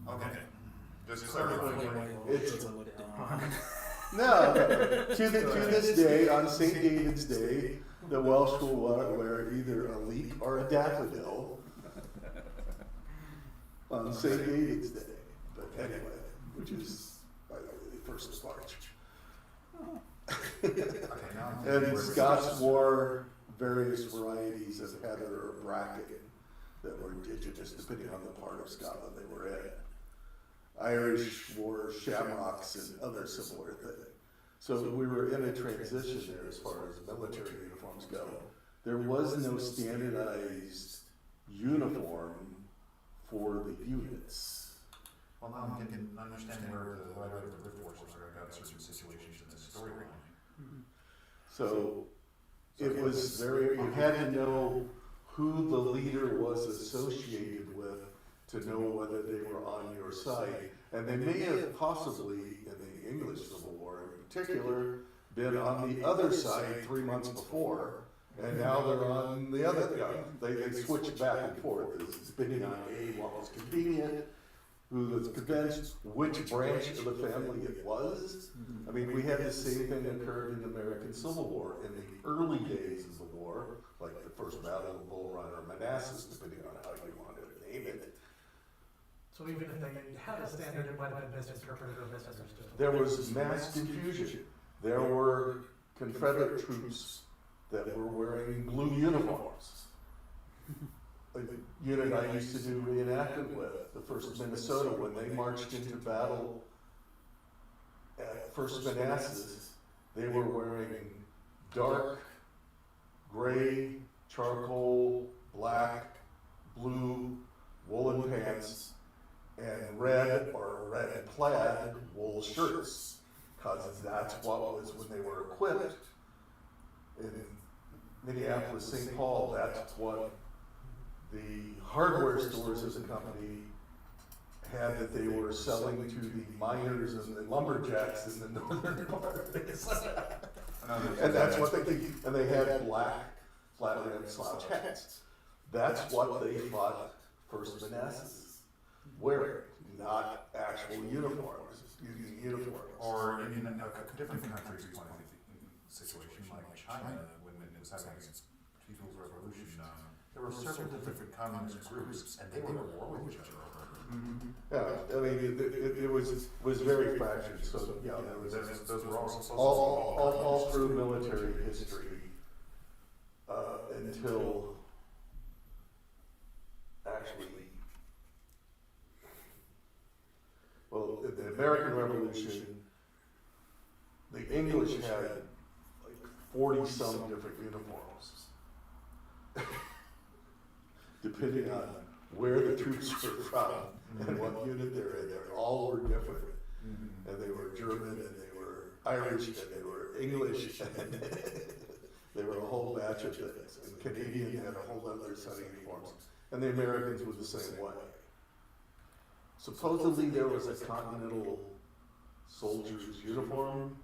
S3: Okay. Just clarifying.
S2: It's no. To this day, on St. David's Day, the Welsh will wear either a leek or a daffodil on St. David's Day. But anyway, which is, by the way, the first of March. And Scots wore various varieties of heather or bracken that were indigenous, depending on the part of Scotland they were in. Irish wore shamrocks and other similar things. So we were in a transition there as far as military uniforms go. There was no standardized uniform for the units.
S3: Well, now I can understand where the writer of the rift forces are about certain situations in this storyline.
S2: So it was very, you had to know who the leader was associated with to know whether they were on your side. And they may have possibly, in the English Civil War in particular, been on the other side 3 months before, and now they're on the other, they switched back and forth, depending on what was convenient, who was convinced, which branch of the family it was. I mean, we had the same thing occurred in the American Civil War. In the early days of the war, like the first Battle of Bull Run or Manassas, depending on how you wanted to name it,
S4: So even if they had a standard, it might have been misinterpreted or misunderstood.
S2: there was mass confusion. There were Confederate troops that were wearing blue uniforms. Like the unit I used to do reenactment with, the 1st Minnesota, when they marched into battle at 1st Manassas, they were wearing dark gray, charcoal, black, blue woolen pants, and red or red plaid wool shirts, because that's what was when they were equipped. In Minneapolis, St. Paul, that's what the hardware stores of the company had that they were selling to the miners and the lumberjacks in the northern part. And that's what and they had black flat rim slouch hats. That's what they fought First Manassas wearing, not actual uniforms, using uniforms.
S3: Or in a different countries, one situation like China, when it was having its People's Revolution, there were several different communist groups, and they were at war with each other.
S2: Yeah, I mean, it was very fractured, so, yeah, there was,
S3: Those were
S2: all through military history, until actually, well, the American Revolution, the English had like 40-some different uniforms, depending on where the troops were from and what unit they're in. They all were different, and they were German, and they were Irish, and they were English, and they were a whole batch of things. And Canadian had a whole other set of uniforms, and the Americans were the same way. Supposedly there was a Continental soldier's uniform,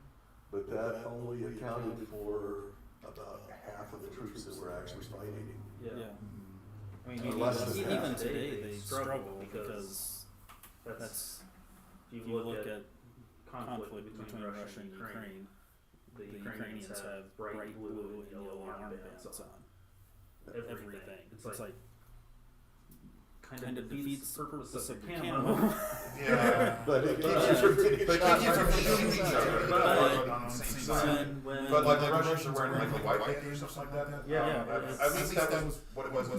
S2: but that only accounted for about half of the troops that were actually fighting.
S1: Yeah. I mean,
S2: Even
S1: today they struggle because that's, if you look at conflict between Russia and Ukraine, the Ukrainians have bright blue and yellow armbands on everything. It's like kind of defeats the purpose of camo.
S3: Yeah,
S2: But it keeps you from shooting each other.
S3: On the same side. But like the Russians are wearing like the white papers or something like that.
S1: Yeah.
S3: At least that was what it was a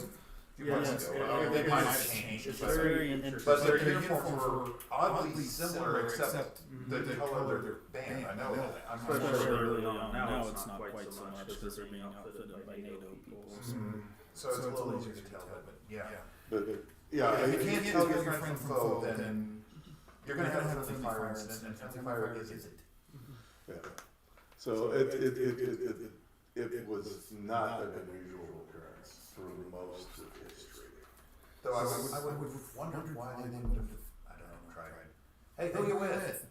S3: few months ago. They might have changed.
S1: It's very interesting.
S3: But their uniforms were oddly similar, except the color of their band. I know that. I'm not
S1: Especially
S3: sure.
S1: early on. Now it's not quite so much because they're being outfitted by NATO people.
S3: So it's a little easier to tell that, but yeah.
S2: But
S3: Yeah, if you can't tell your friend from foe, then you're going to have a friendly fire incident, and friendly fire is it.
S2: yeah. So it was not an unusual occurrence through most of history.
S3: Though I would have wondered why they would have, I don't know, tried. Hey, who you with?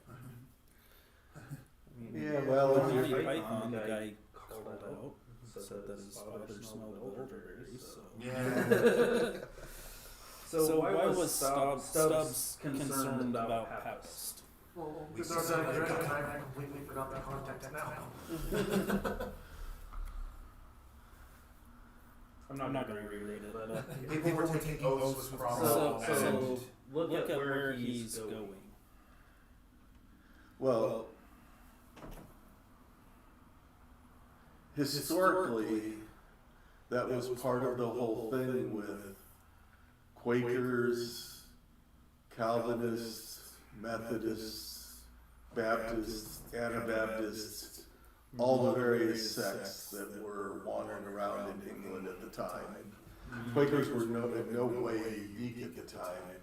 S2: Yeah, well, if
S1: Monty
S2: you're
S1: Python, the guy called out, said that his father smelled elderberries. So.
S3: Yeah.
S1: So why was Stubbs concerned about Papist?
S4: Well, this is a direct and I completely forgot the context now.
S1: I'm not going to reread it, but
S3: People were taking oaths with promises.
S1: so look at where he's going.
S2: Well, historically, that was part of the whole thing with Quakers, Calvinists, Methodists, Baptists, Anabaptists, all the various sects that were wandering around in England at the time. Quakers were in no way unique at the time,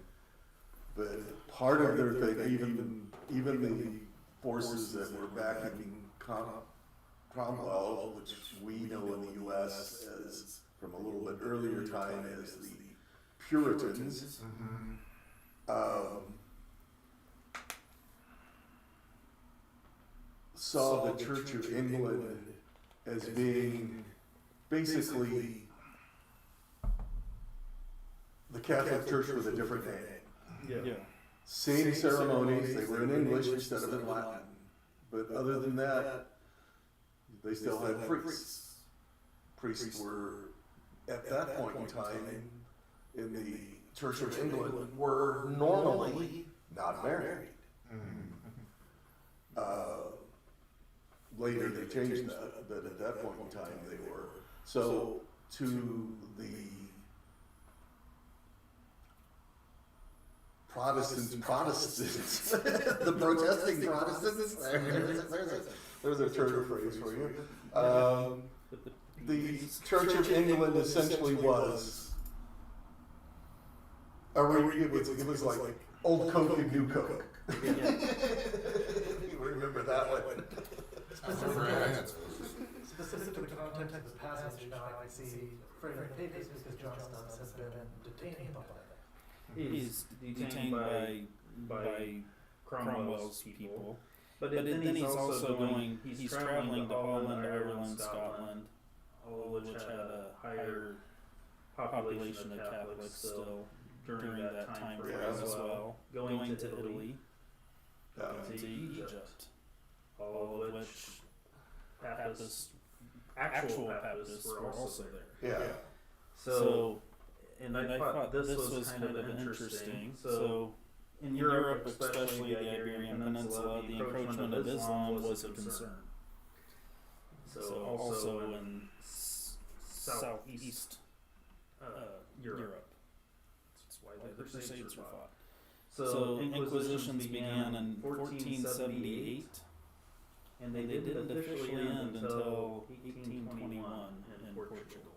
S2: but part of their thing, even the forces that were backing Cromwell, which we know in the U.S. as, from a little bit earlier time, as the Puritans, saw the Church of England as being basically the Catholic Church with a different name.
S1: Yeah.
S2: Same ceremonies, they were in English instead of in Latin. But other than that, they still had priests. Priests were, at that point in time, in the Church of England, were normally not married. Later they changed that, but at that point in time they were. So to the Protestants, the protesting Protestants, there's a turtle phrase for you. The Church of England essentially was it was like old Coke and new Coke. You remember that one.
S4: Specific to the context of the passage, now I see Frederick Papist because John Stubbs has been detained by that.
S1: he's detained by Cromwell's people. But then he's also he's traveling to Holland, Ireland, Scotland, all of which had a higher population of Catholics still during that time frame as well. Going to Italy, to Egypt, all of which actual Papists were also there.
S2: Yeah.
S1: So, and I thought this was kind of interesting. So, in Europe, especially the Iberian Peninsula, the encroachment of Islam was a concern. So also in southeast Europe. That's why the Crusades were fought. So Inquisitions began in 1478, and they didn't officially end until 1821 in Portugal.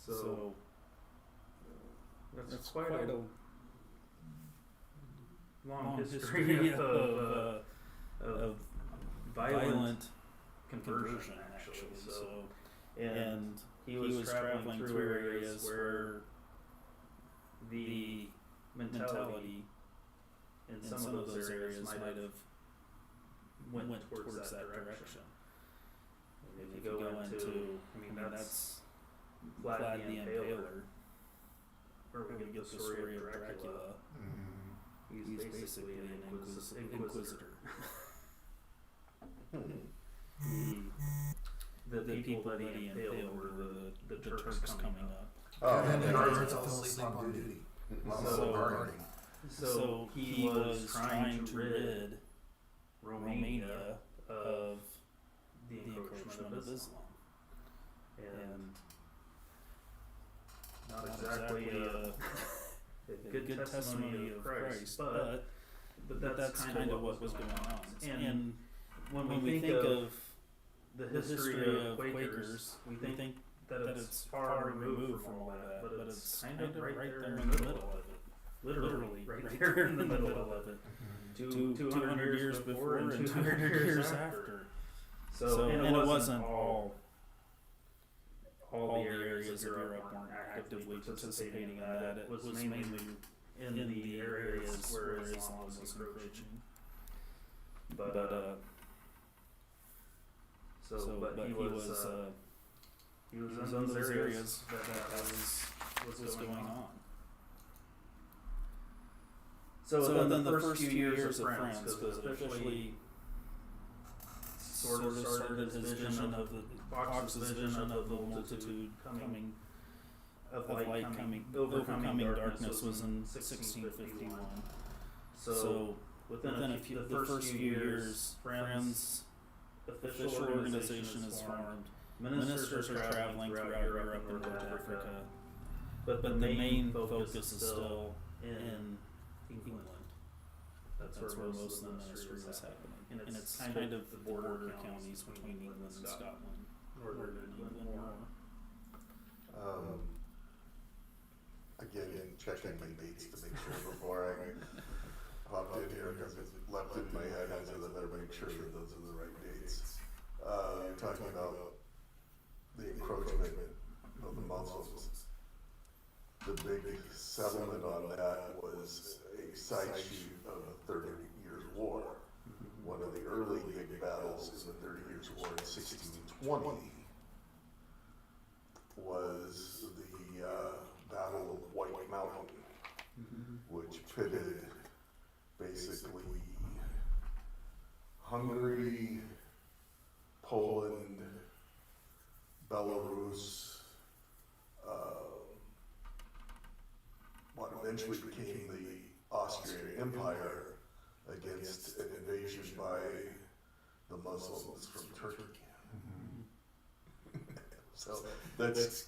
S1: So that's quite a long history of violent conversion, actually. So, and he was traveling through areas where the mentality in some of those areas might have went towards that direction. And if you go into, that's Vlad the Impaler, where we get the story of Dracula. He's basically an inquisitor. The people that he impaled were the Turks coming up.
S3: And the guards fell asleep on duty.
S1: So he was trying to rid Romania of the encroachment of Islam. And not exactly a good testimony of Christ, but that's kind of what was going on. And when we think of the history of Quakers, we think that it's far removed from all that, but it's kind of right there in the middle of it. Literally right there in the middle of it. 200 years before and 200 years after. So, and it wasn't all the areas of Europe weren't actively participating in that. It was mainly in the areas where Islam was encroaching. But he was in those areas that was going on. So then the first few years of Friends, because officially sort of started his vision of the Fox's vision of the multitude coming of light coming overcoming darkness was in 1651. So within the first few years, Friends official organization is formed. Ministers are traveling throughout Europe and North Africa, but the main focus is still in England. That's where most of the ministry is happening. And it's kind of the border counties between England and Scotland. Northern England more.
S2: Again, checking my dates to make sure before I popped in here, because it leapt in my head. I said, I better make sure that those are the right dates. You're talking about the encroachment of the Muslims. The big settlement on that was a side shoot of the 30 Years' War. One of the early big battles in the 30 Years' War in 1620 was the Battle of White Mountain, which pitted basically Hungary, Poland, Belarus, what eventually became the Austrian Empire against an invasion by the Muslims from Turkey. So that's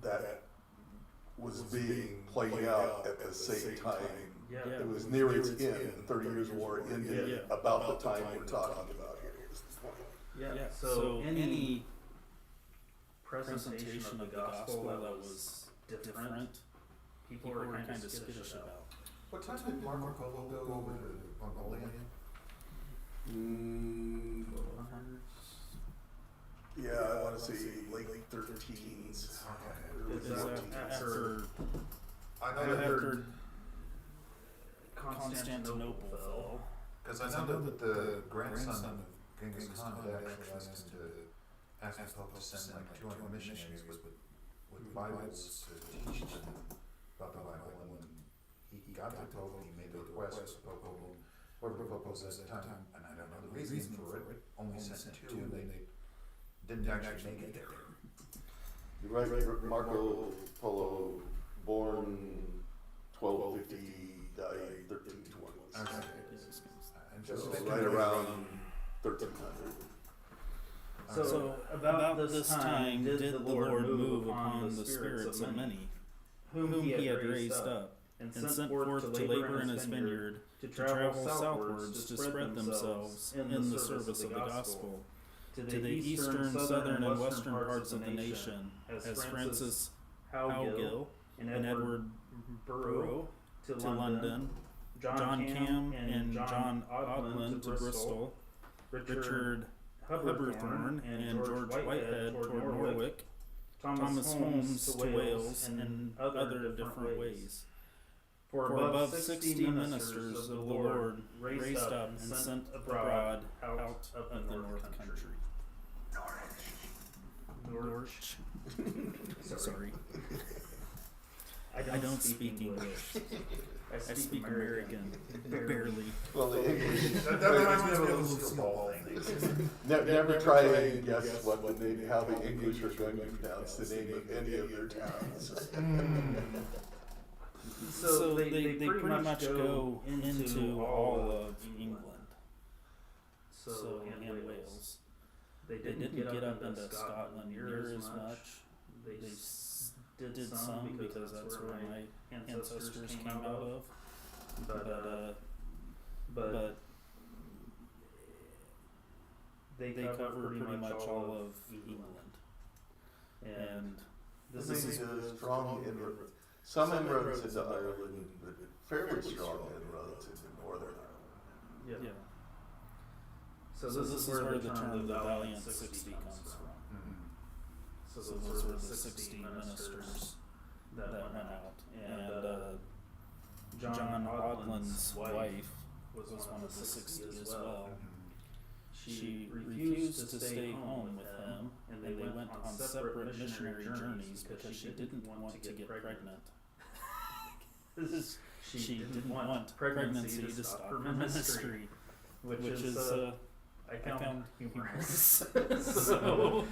S2: that was being played out at the same time. It was near its end. The 30 Years' War ended about the time we're talking about here.
S1: So any presentation of the gospel that was different, people were kind of skittish about.
S3: What time did Marco Polo go over to Mongolia?
S2: Yeah, I want to say late 13s. Early
S1: Is that
S2: 14s.
S1: after
S3: I know that
S1: after Constantinople fell?
S3: because I know that the grandson of Genghis Khan had actually asked him to ask the Pope to send like 200 missionaries with Bibles to teach them about the Bible. And when he got the Pope, he made the request to the Pope, or the Pope was at the time, and I don't know the reason for it, only sent two, and they didn't actually make it there.
S2: You're right, Marco Polo, born 1250, died 1320.
S3: Okay. And
S2: So
S3: just
S2: right around 1300.
S1: So about this time did the Lord move upon the spirits of many, whom he had raised up, and sent forth to labor in his vineyard, to travel southwards to spread themselves in the service of the gospel, to the eastern, southern, and western parts of the nation, as Francis Howgill and Edward Burrow to London, John Cam and John Odland to Bristol, Richard Hubbardthorne and George Whitehead toward Norwich, Thomas Holmes to Wales, and other different ways. For above 60 ministers of the Lord raised up and sent abroad out of the north country. Norwich. Sorry. I don't speak English. I speak American. Barely.
S2: Well, the English.
S3: That reminds me of a little ball thing.
S2: Never try and guess how the English are going to pronounce the name of any of their towns.
S1: So they pretty much go into all of England. So and Wales. They didn't get up into Scotland near as much. They did some because that's where my ancestors came out of. But they cover pretty much all of England. And
S2: This is a strong inroad. Some inroads into Ireland, but fairly strong inroads into Northern Ireland.
S1: yeah. So this is where the term of the Valiant 60 comes from.
S3: Mm-hmm.
S1: So those were the 60 ministers that went out. And John Odland's wife was one of the 60 as well. She refused to stay home with him, and they went on separate missionary journeys because she didn't want to get pregnant. She didn't want pregnancy to stop her ministry, which is I found humorous. So,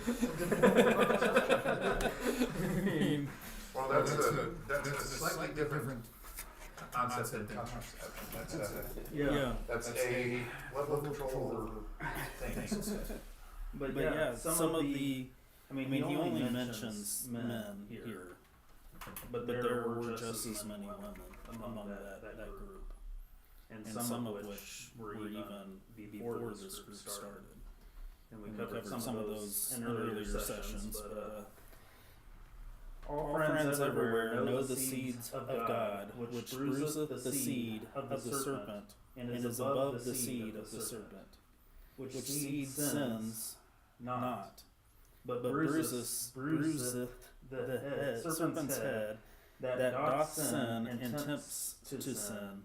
S3: Well, that's a slightly different concept than concept.
S1: yeah.
S3: That's a level of control over things.
S1: But yeah, some of the, I mean, he only mentions men here, but there were just as many women among that group, and some of which were even before this group started. And we covered some of those in earlier sessions, but all friends everywhere know the seeds of God, which bruiseth the seed of the serpent, and is above the seed of the serpent, which seed sins not, but bruiseth the serpent's head, that doth sin and tempts to sin,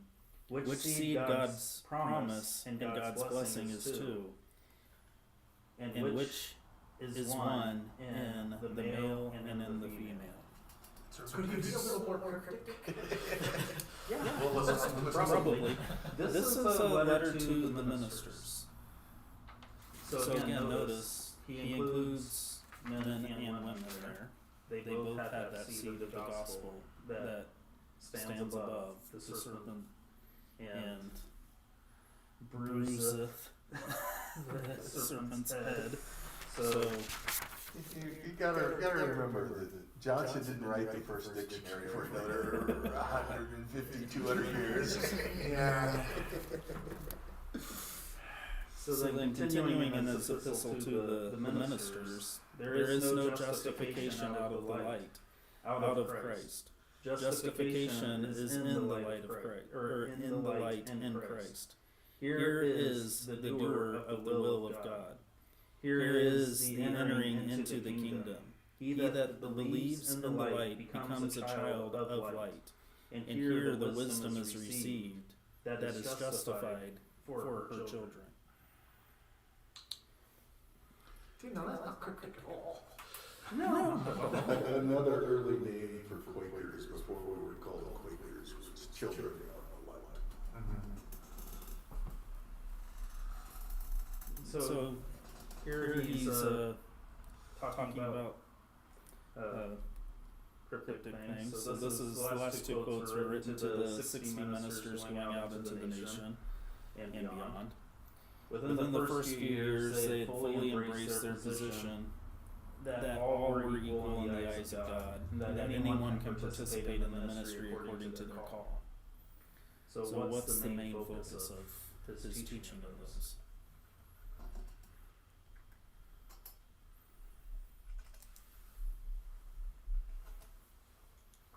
S1: which seed God's promise and God's blessing is to, and which is one in the male and in the female.
S4: Could you be a little more cryptic?
S1: Yeah,
S3: Well, let's
S1: probably. This is a letter to the ministers. So again, notice he includes men and women there. They both have that seed of the gospel that stands above the serpent and bruiseth the serpent's head. So
S2: You gotta remember that Johnson didn't write the first dictionary for another 150, 200 years.
S3: Yeah.
S1: So then continuing in his epistle to the ministers, there is no justification out of the light, out of Christ. Justification is in the light of Christ, or in the light in Christ. Here is the doer of the will of God. Here is the entering into the kingdom. He that believes in the light becomes a child of light. And here the wisdom is received that is justified for her children.
S4: See, no, that's not cryptic at all.
S1: No.
S2: Another early name for Quakers before we were called Quakers was children of the light.
S1: So here he's talking about cryptic things. So this is the last two quotes were written to the 60 ministers going out into the nation and beyond. Within the first few years, they had fully embraced their position that all were equal in the eyes of God, and that anyone can participate in the ministry according to their call. So what's the main focus of his teaching of this?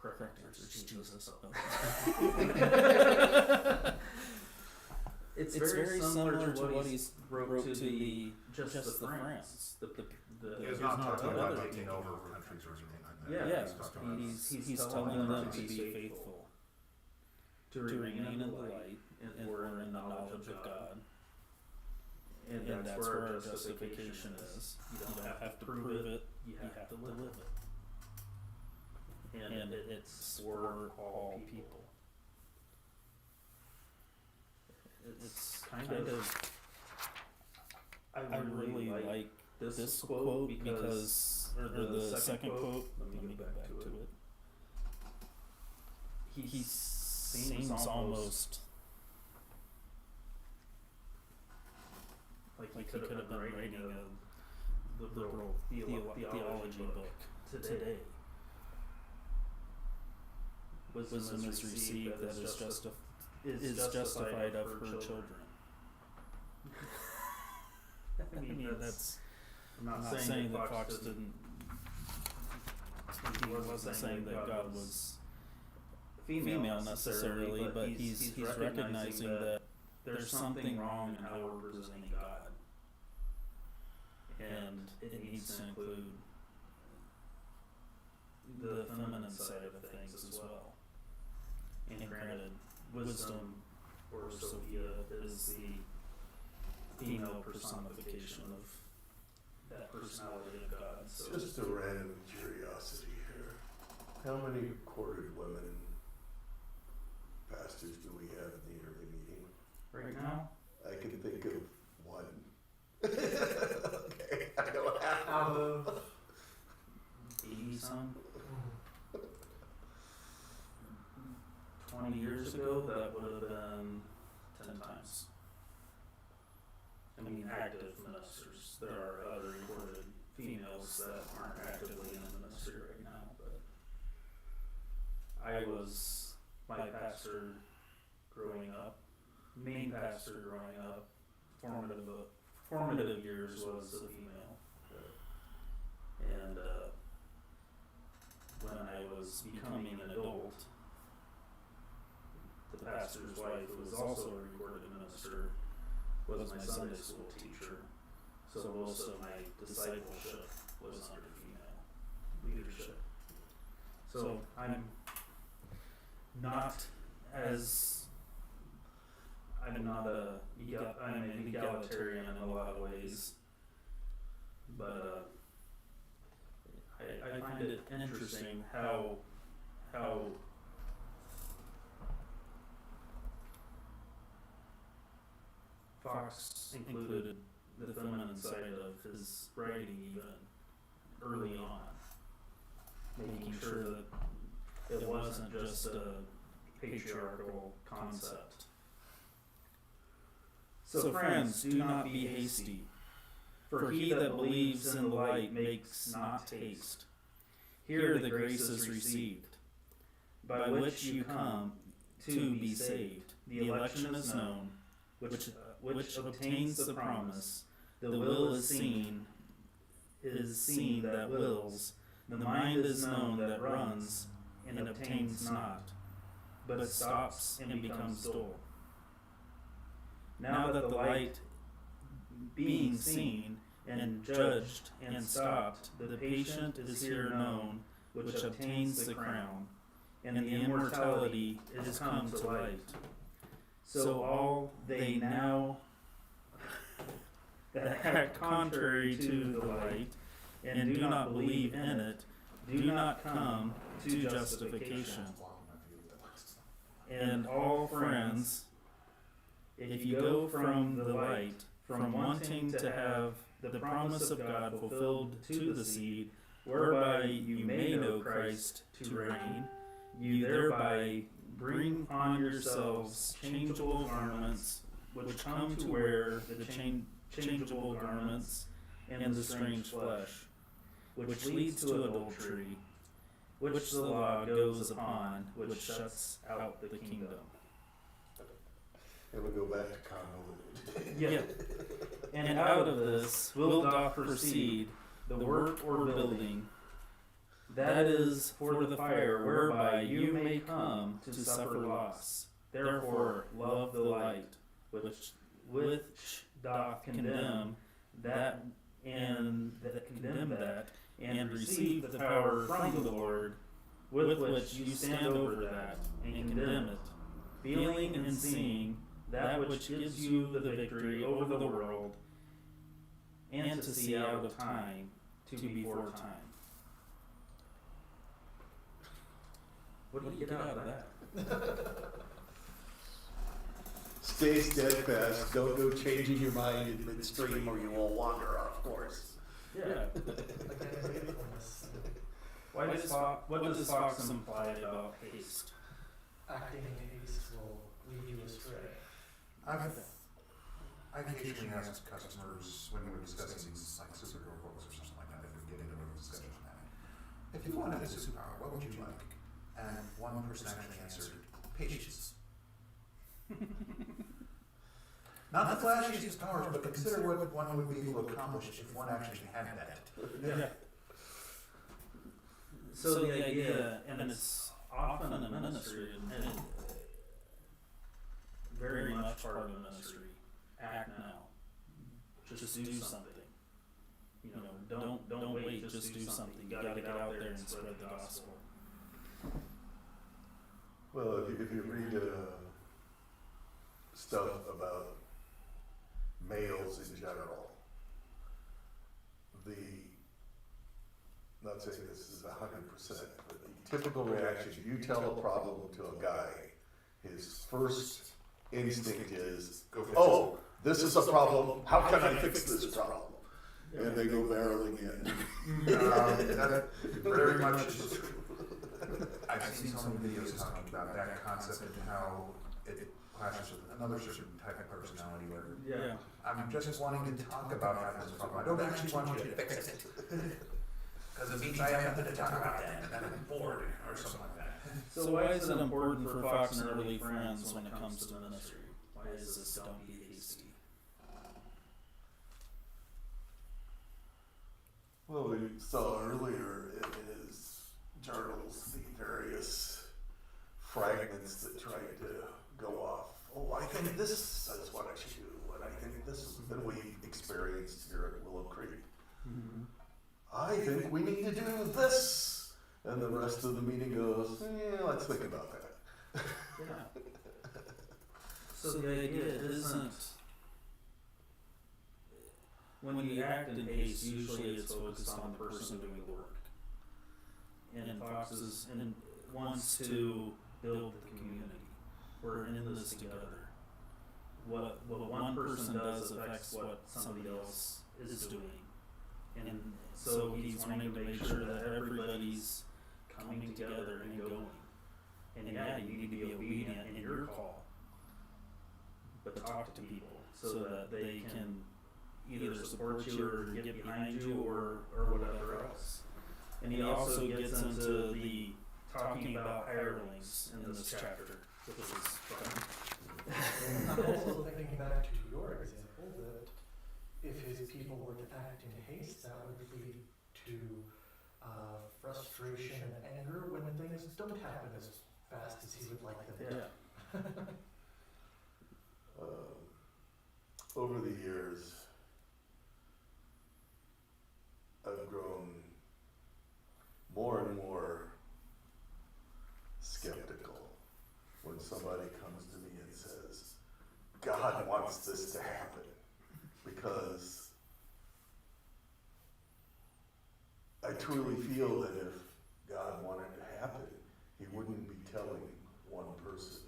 S1: Correct answer is Jesus. It's very similar to what he wrote to the just the friends.
S3: He's not talking about taking over countries or anything like that.
S1: Yeah, he's telling them to be faithful, to remain in the light, and we're in the knowledge of God. And that's where our justification is. You don't have to prove it, you have to live it. And it's for all people. It's kind of I really like this quote because, or the second quote, let me get back to it. He seems almost like he could have been writing a liberal theology book today. Wisdom is received that is justified of her children. I mean, that's. I'm not saying that Fox didn't. He wasn't saying that God was female necessarily, but he's recognizing that there's something wrong in how we're presenting God, and it needs to include the feminine side of things as well. And granted, wisdom, or Sophia, is the female personification of that personality of God. So
S2: Just a random curiosity here. How many recorded women pastors do we have in the early meeting?
S1: right now,
S2: I can think of one. Okay, I don't have
S4: Out of
S1: 80-some. 20 years ago, that would have been 10 times. I mean, active ministers. There are other recorded females that aren't actively in the ministry right now, but I was my pastor growing up, main pastor growing up, formative years was a female. And when I was becoming an adult, the pastor's wife, who was also a recorded minister, was my Sunday school teacher. So most of my discipleship was under female leadership. So I'm not I'm an egalitarian in a lot of ways, but I find it interesting how Fox included the feminine side of his writing even early on, making sure that it wasn't just a patriarchal concept. So friends, do not be hasty, for he that believes in the light makes not haste. Here the grace is received, by which you come to be saved. The election is known, which obtains the promise. The will is seen that wills. The mind is known that runs and obtains not, but stops and becomes dull. Now that the light being seen and judged and stopped, the patient is here known, which obtains the crown, and the immortality is come to light. So all they now that act contrary to the light, and do not believe in it, do not come to justification. And all friends, if you go from the light, from wanting to have the promise of God fulfilled to the seed, whereby you may know Christ to reign, you thereby bring on yourselves changeable garments, which come to wear the changeable garments and the strange flesh, which leads to adultery, which the law goes upon, which shuts out the kingdom.
S2: And we go back to convoluted.
S1: Yeah. And out of this will doth proceed the work or building, that is for the fire, whereby you may come to suffer loss. Therefore love the light, which doth condemn that, and receive the power from the Lord, with which you stand over that and condemn it, feeling and seeing that which gives you the victory over the world, and to see out of time to before time. What do you get out of that?
S2: Stay steadfast. Don't go changing your mind in midstream, or you will wander off course.
S1: Yeah.
S4: Again, faithfulness,
S1: What does Fox imply about haste?
S4: acting in haste will lead you astray.
S3: I occasionally ask customers when we're discussing these like superhero books or something like that, if we get into a discussion on that, if you wanted a superpower, what would you like? And one person actually answered, patience. Not the flashiest powers, but consider what one would be able to accomplish if one actually had that.
S1: Yeah. So the idea, and it's often in ministry, and very much part of the ministry, act now. Just do something. You know, don't wait, just do something. You gotta get out there and spread the gospel.
S2: Well, if you read stuff about males in general, not saying this is 100%, but the typical reaction, you tell a problem to a guy, his first instinct is, oh, this is a problem, how can I fix this problem? And they go barreling in.
S3: That very much is true. I've seen some videos talking about that concept and how it clashes with another certain type of personality where
S1: Yeah.
S3: I'm just wanting to talk about having this problem. I don't actually want you to fix it. Because it means I have nothing to talk about then, and then I'm bored or something like that.
S1: So why is it important for Fox and Early Friends when it comes to ministry? Why is this don't be hasty?
S2: Well, we saw earlier in his journals the various fragments that tried to go off. Oh, I think this is what I should do, and I think this is that we experienced here at Willow Creek.
S1: Mm-hmm.
S2: I think we need to do this, and the rest of the meeting goes, let's think about that.
S1: Yeah. So the idea isn't, when you act in haste, usually it's focused on the person doing the work. And Fox wants to build the community. We're in this together. What one person does affects what somebody else is doing. And so he's wanting to make sure that everybody's coming together and going. And yeah, you need to be obedient in your call, but talk to people so that they can either support you or get behind you or whatever else. And he also gets into the talking about hirelings in this chapter, which is fun.
S4: I'm also thinking back to your example that if his people were to act in haste, that would lead to frustration and anger when things don't happen as fast as he would like them to.
S2: Over the years, comes to me and says, God wants this to happen, because I truly feel that if God wanted it to happen, he wouldn't be telling one person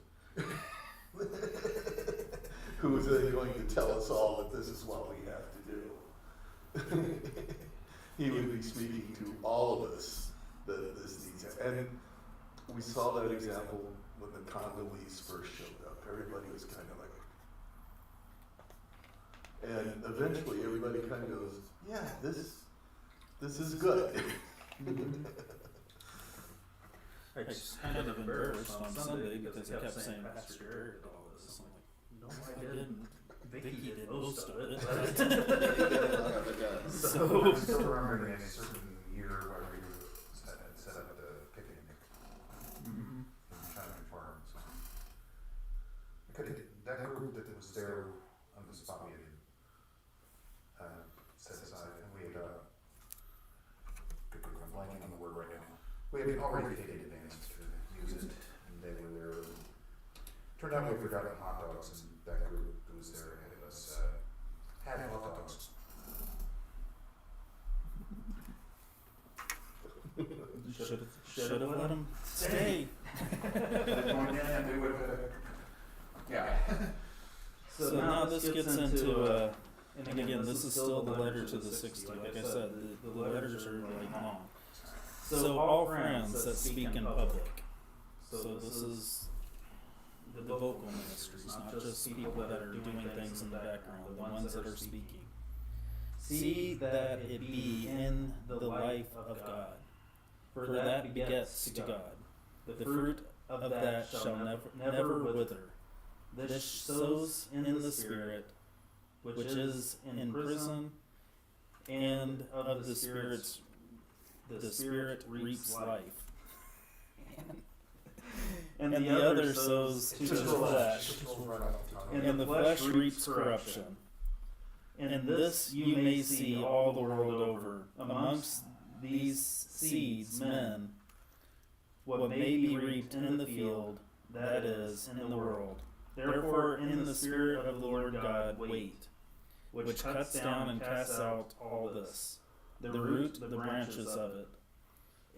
S2: who is then going to tell us all that this is what we have to do. He would be speaking to all of us that this needs to happen. And we saw that example when the Congolese first showed up. Everybody was kind of like, and eventually everybody kind of goes, yeah, this is good.
S1: I just kind of embarrassed on Sunday because he kept saying Pastor Eric did all this. I'm like, no, I didn't. Vicky did most of it.
S3: So, I'm still remembering a certain year where we had set up the picnic in China Farms. That group that was there on the spot we had set aside, and we had, I'm blanking on the word right now. We had already taken advantage to use it, and they were there. Turned out we forgot hot dogs, and that group who was there ahead of us had hot dogs.
S1: Should have let him stay.
S3: Yeah.
S1: So now this gets into, and again, this is still the letter to the 60. Like I said, the letters are like long. So all friends that speak in public. So this is the vocal ministries, not just people that are doing things in the background, the ones that are speaking. See that it be in the life of God, for that begets to God. The fruit of that shall never wither. This sows in the Spirit, which is in prison, and of the Spirit reaps life. And the other sows to the flesh, and the flesh reaps corruption. And this you may see all the world over. Amongst these seeds, men, what may be reaped in the field, that is, in the world. Therefore, in the Spirit of the Lord God, wait, which cuts down and casts out all this, the root, the branches of it.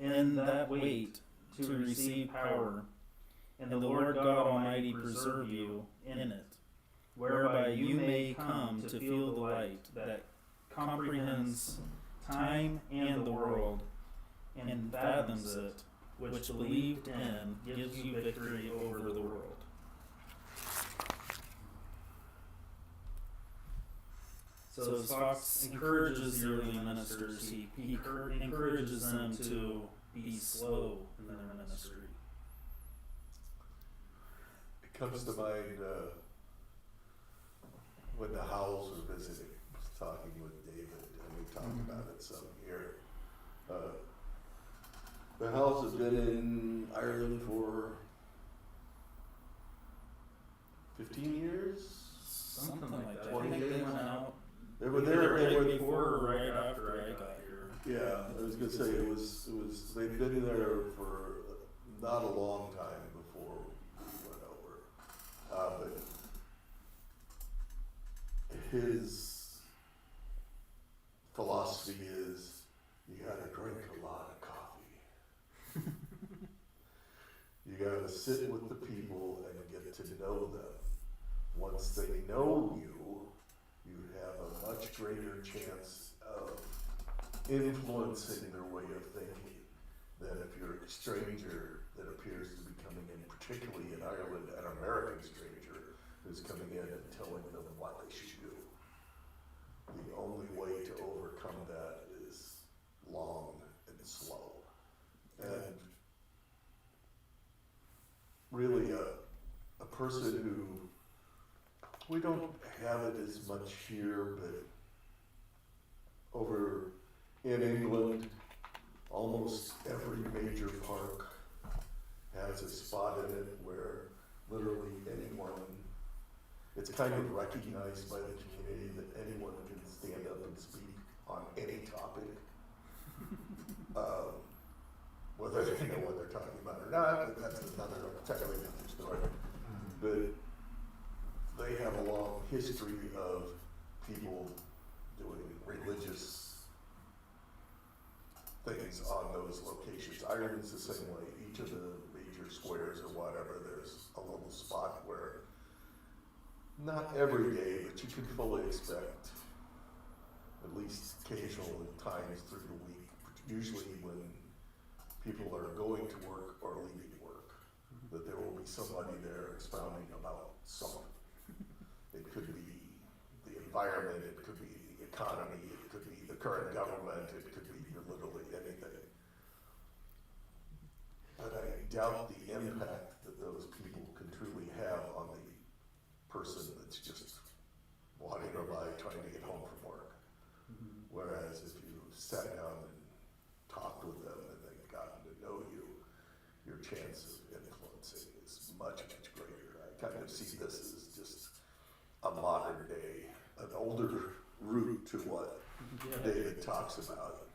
S1: In that wait, to receive power, and the Lord God Almighty preserve you in it, whereby you may come to feel the light that comprehends time and the world, and fathoms it, which believed in gives you victory over the world. So as Fox encourages the early ministers, he encourages them to be slow in their ministry.
S2: It comes to mind when the Howells were visiting, I was talking with David, and we talked about it some here. The Howells have been in Ireland for 15 years?
S1: Something like that.
S2: 20
S1: I think
S2: years?
S1: they went out.
S2: They were there. They were
S1: before or right after I got here.
S2: Yeah, I was gonna say it was. They'd been there for not a long time before we went over. But his philosophy is you gotta drink a lot of coffee. You gotta sit with the people and get to know them. Once they know you, you have a much greater chance of influencing their way of thinking than if you're a stranger that appears to be coming in, particularly in Ireland, an American stranger who's coming in and telling them what they should do. The only way to overcome that is long and slow. And really a person who, we don't have it as much here, but over in England, almost every major park has a spot in it where literally anyone, it's kind of recognized by the community that anyone can stand up and speak on any topic. Whether they know what they're talking about or not, but that's another entirely different story. But history of people doing religious things on those locations. Ireland's the same way. Each of the major squares or whatever, there's a little spot where, not every day, but you can fully expect at least occasional times through the week, usually when people are going to work or leaving work, that there will be somebody there expounding about something. It could be the environment, it could be the economy, it could be the current government, it could be literally anything. But I doubt the impact that those people can truly have on the person that's just walking by trying to get home from work. Whereas if you sat down and talked with them and they've gotten to know you, your chance of influencing is much, much greater. I kind of see this as just a modern day, an older route to what David talks about.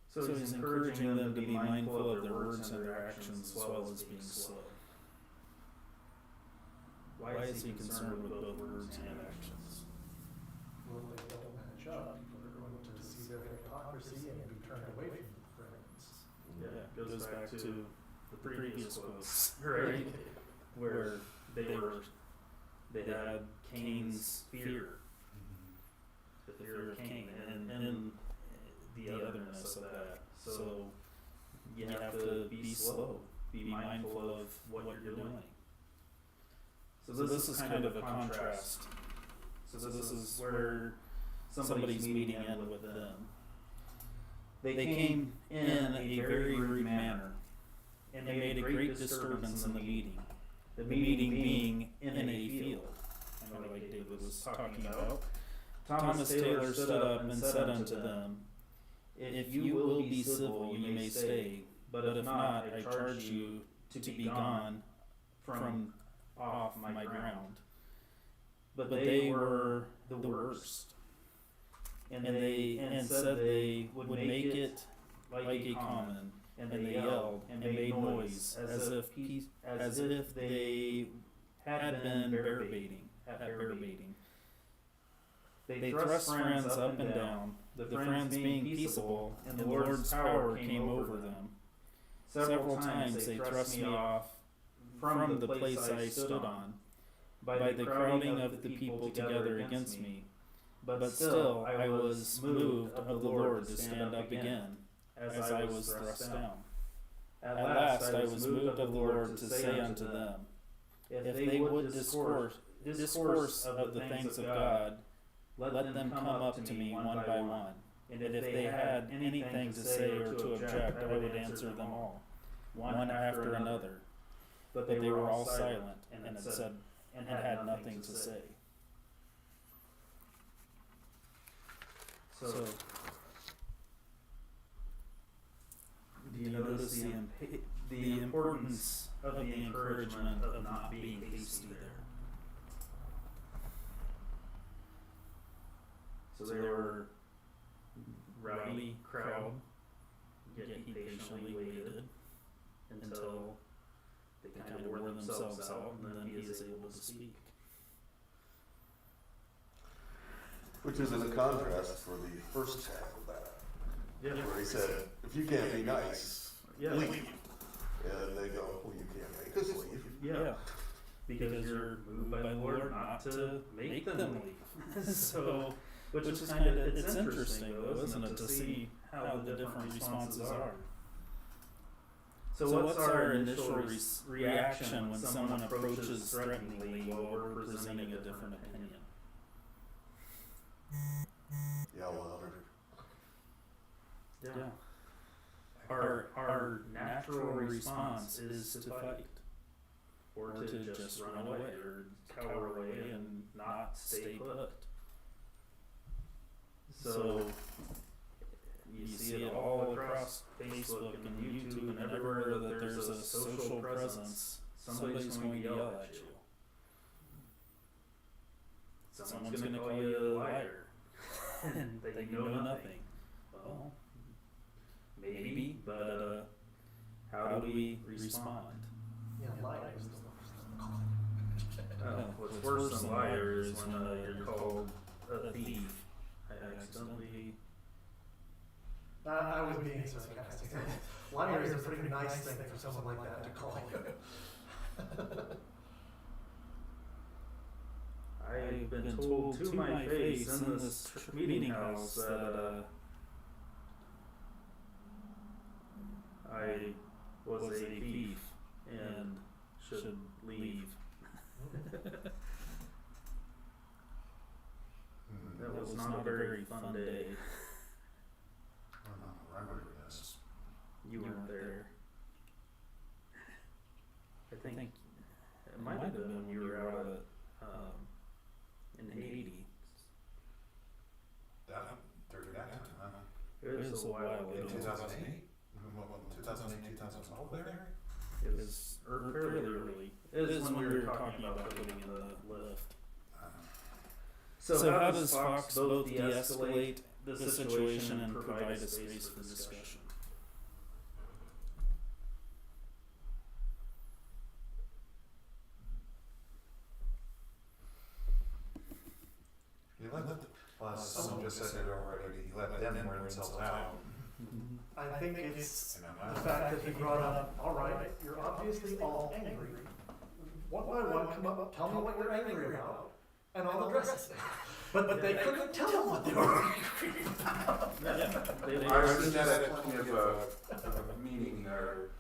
S1: So he's encouraging them to be mindful of their words and their actions as well as being slow. Why is he concerned with both words and actions?
S4: Well, they don't match up. People are going to see their hypocrisy and be turned away from the friends.
S1: Yeah, it goes back to the previous quotes, right? Where they had Cain's fear, the fear of Cain, and the otherness of that. So you have to be slow, be mindful of what you're doing. So this is kind of a contrast. So this is where somebody's meeting in with them. They came in a very rude manner, and they made a great disturbance in the meeting. The meeting being in a field, kind of like David was talking about. Thomas Taylor stood up and said unto them, If you will be civil, you may stay, but if not, I charge you to be gone from off my ground. But they were the worst, and said they would make it like a common, and they yelled and made noise as if they had been bear baiting. They thrust friends up and down, the friends being peaceable, and the Lord's power came over them. Several times they thrust me off from the place I stood on, by the crowding of the people together against me. But still I was moved of the Lord to stand up again, as I was thrust down. At last I was moved of the Lord to say unto them, If they would discourse of the things of God, let them come up to me one by one. And if they had anything to say or to object, I would answer them all, one after another. But they were all silent and had nothing to say. So, do you notice the importance of the encouragement of not being hasty there? So they were rowdy crowd, yet he patiently waited until they kind of wore themselves out, and then he is able to speak.
S2: Which is in a contrast for the first half of that, where he said, if you can't be nice, leave. And they go, well, you can't make us leave.
S1: Yeah, because you're moved by the Lord not to make them leave. So, which is kind of, it's interesting though, isn't it, to see how the different responses are. So what's our initial reaction when someone approaches threateningly while we're presenting a different opinion?
S2: Yell louder.
S1: Yeah. Our natural response is to fight, or to just run away, or cower away and not stay put. So you see it all across Facebook and YouTube and everywhere that there's a social presence. Somebody's going to yell at you. Someone's going to call you a liar. And they know nothing. Well, maybe, but how do we respond?
S4: Yeah, liars.
S1: What's worse than liar is when you're called a thief. I accidentally.
S4: I was being sarcastic. Liar is a pretty nice thing for someone like that to call you.
S1: I've been told to my face in this meeting house that I was a thief and should leave. That was not a very fun day.
S3: I don't remember this.
S1: You weren't there. I think it might have been when you were out in Haiti.
S3: During that time, huh?
S1: It was a while ago.
S3: In 2008? 2008, 2012 there?
S1: It was fairly early. It is when we were talking about putting in the lift. So how does Fox both de-escalate the situation and provide a space for discussion?
S3: You let someone just said it already, you let them wear themselves out.
S4: I think it's the fact that he brought up, all right, you're obviously all angry. One by one, come up, tell me what you're angry about, and I'll address it. But they couldn't tell him what they were angry about.
S3: I've seen that at plenty of meeting where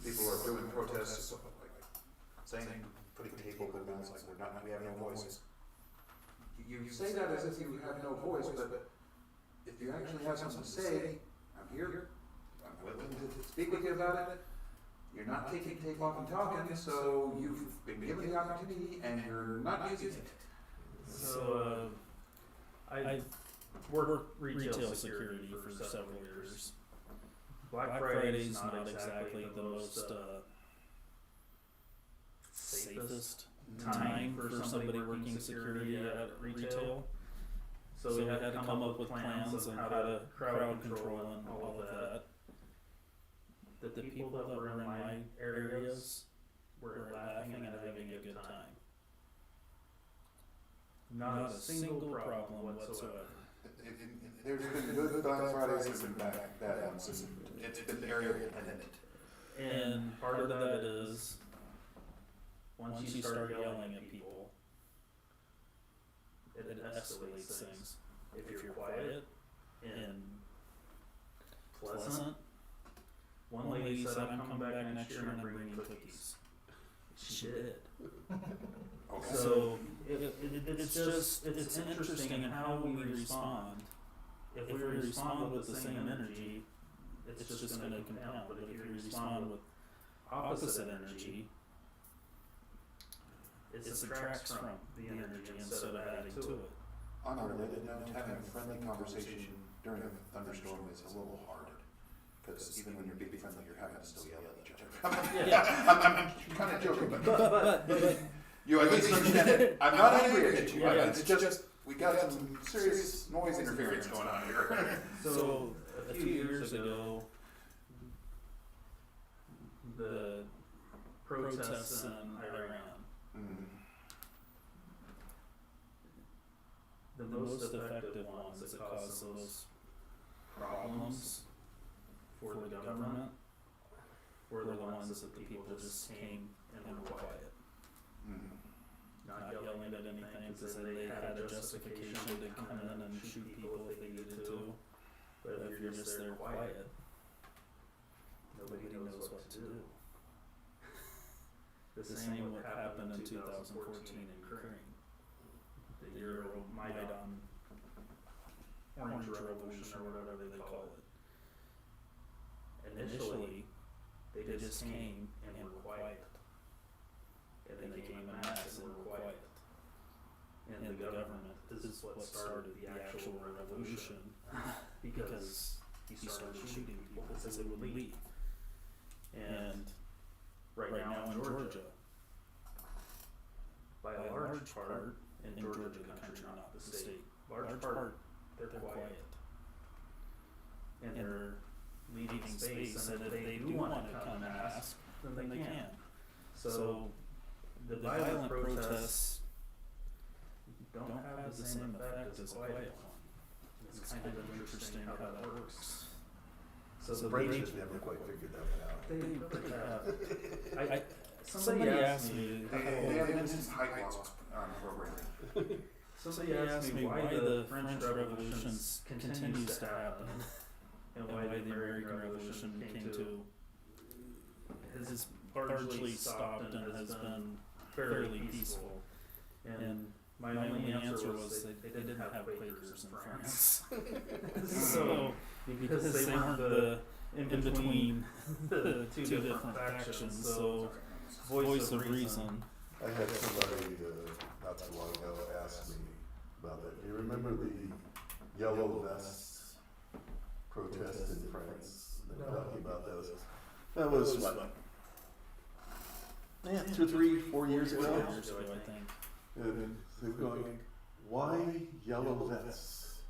S3: people are doing protests, like saying, putting tape over their mouths like we have no voice. You say that as if you have no voice, but if you actually have something to say, I'm here, I'm willing to speak with you about it. You're not taking tape off and talking, so you've been given the opportunity and you're not using it.
S1: So, I worked retail security for several years. Black Friday's not exactly the most safest time for somebody working security at retail. So we had to come up with plans on how to crowd control and all of that. The people that were in my areas were laughing and having a good time. Not a single problem whatsoever.
S3: There's been good Black Fridays, there's been bad ones. It's been area dependent.
S1: And part of that is, once you start yelling at people, it escalates things. If you're quiet and pleasant, one lady said, I'm coming back next year and bringing cookies. She did.
S3: Okay.
S1: So it's interesting in how we respond. If we respond with the same energy, it's just going to compound. But if you respond with opposite energy, it subtracts from the energy instead of adding to it.
S3: On a related note, having a friendly conversation during a thunderstorm is a little hard. Because even when you're being friendly, you're having to still yell at each other. I'm kind of joking, but you at least understand it. I'm not angry at you. It's just we got some serious noise interference going on here.
S1: So a few years ago, the protests in Iran, the most effective ones that caused those problems for the government were the ones that the people just came and were quiet. Not yelling at anything because they had a justification to come in and shoot people if they needed to. But if you're just there quiet, nobody knows what to do. The same what happened in 2014 in Ukraine. The year of Maidan, Orange Revolution, or whatever they call it. Initially, they just came and were quiet. And then they came en masse and were quiet. And the government, this is what started the actual revolution, because he started shooting people because they would leave. And right now in Georgia, by a large part, in Georgia, the country, not the state, large part, they're quiet. And they're leaving space, and if they do want to come and ask, then they can. So the violent protests don't have the same effect as a quiet one. It's kind of interesting how that works. So
S2: The Braves never quite figured that one out.
S1: Somebody asked me.
S3: They have been since height loss program.
S1: Somebody asked me why the French Revolution continues to happen, and why the American Revolution came to has largely stopped and has been fairly peaceful. And my only answer was they didn't have Quakers in France. So because they weren't in between the two different factions. So voice of reason.
S2: I had somebody not too long ago ask me about it. Do you remember the Yellow Vests protest in France? They were talking about those. That was what? Yeah, 2, 3, 4 years ago.
S1: 4 years ago, I think.
S2: And they're going, why yellow vests?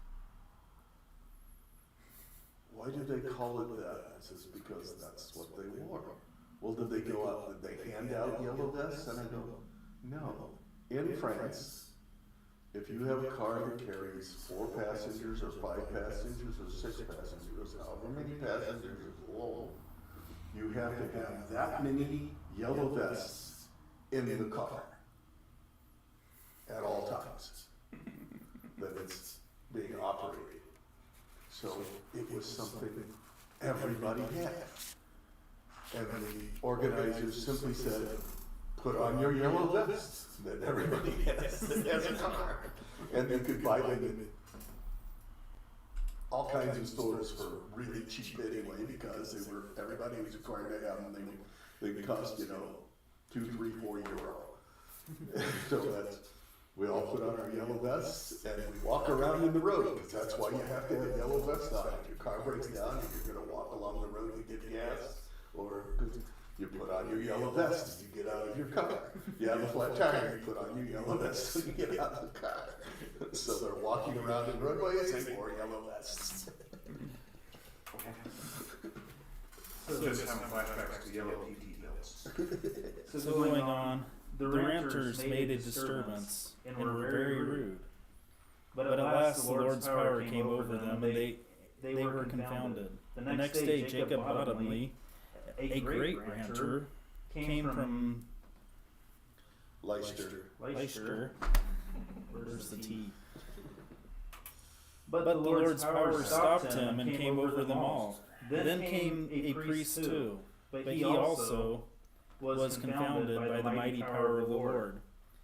S2: Why do they call it that? I says, because that's what they wore. Well, did they go out, did they hand out yellow vests? And I go, no. In France, if you have a car that carries 4 passengers or 5 passengers or 6 passengers, however many passengers, you have to have that many yellow vests in the car at all times that it's being operated. So it was something everybody had. And the organizers simply said, put on your yellow vest that everybody has a car. And you could buy them in all kinds of stores for really cheap anyway, because everybody was required to have them. They cost, $2, $3, €4. So we all put on our yellow vests and we walk around in the road, because that's why you have to have yellow vests on. If your car breaks down, if you're gonna walk along the road to get gas, or you put on your yellow vest as you get out of your car. You have a flat tire, you put on your yellow vest when you get out of the car. So they're walking around the roadways and wore yellow vests.
S3: So just having flashbacks to yellow PT bills.
S1: So going on, the ranters made a disturbance and were very rude. But at last the Lord's power came over them, and they were confounded. The next day Jacob Bottomley, a great ranter, came from
S2: Leicester.
S1: Where's the T? But the Lord's power stopped him and came over them all. Then came a priest too, but he also was confounded by the mighty power of the Lord.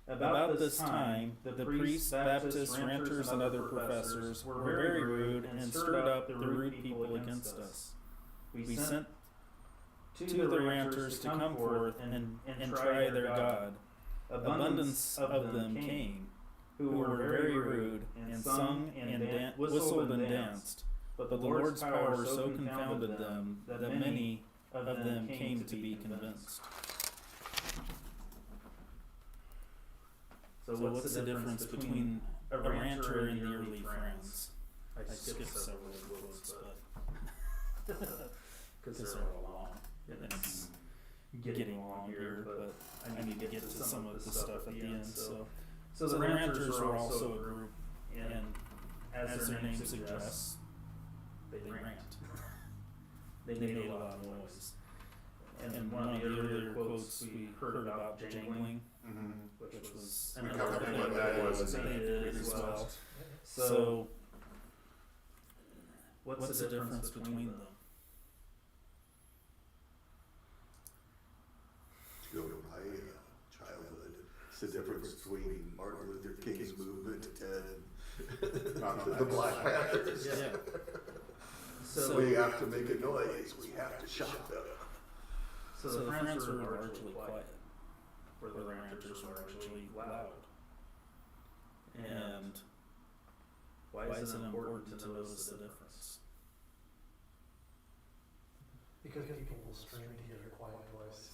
S1: About this time, the priests, Baptists, ranters, and other professors were very rude and stirred up the rude people against us. We sent to the ranters to come forth and try their God. Abundance of them came, who were very rude, and sung and whistled and danced. But the Lord's power so confounded them that many of them came to be convinced. So what's the difference between a ranter and the early friends? I skipped several of the quotes, but because they're all long, and it's getting long here, but I need to get to some of the stuff at the end. So the ranters are also a group, and as their name suggests, they rant. They made a lot of noise. And one of the earlier quotes we heard about jangling, which was another thing that they did as well. So, what's the difference between them?
S2: To go to my childhood, it's the difference between Martin Luther King's movement and the Black Panthers.
S1: Yeah.
S2: So we have to make a noise, we have to shock them.
S1: So the friends were largely quiet, where the ranters were largely loud. And why is it important to notice the difference?
S4: Because people will strain to hear your quiet voice.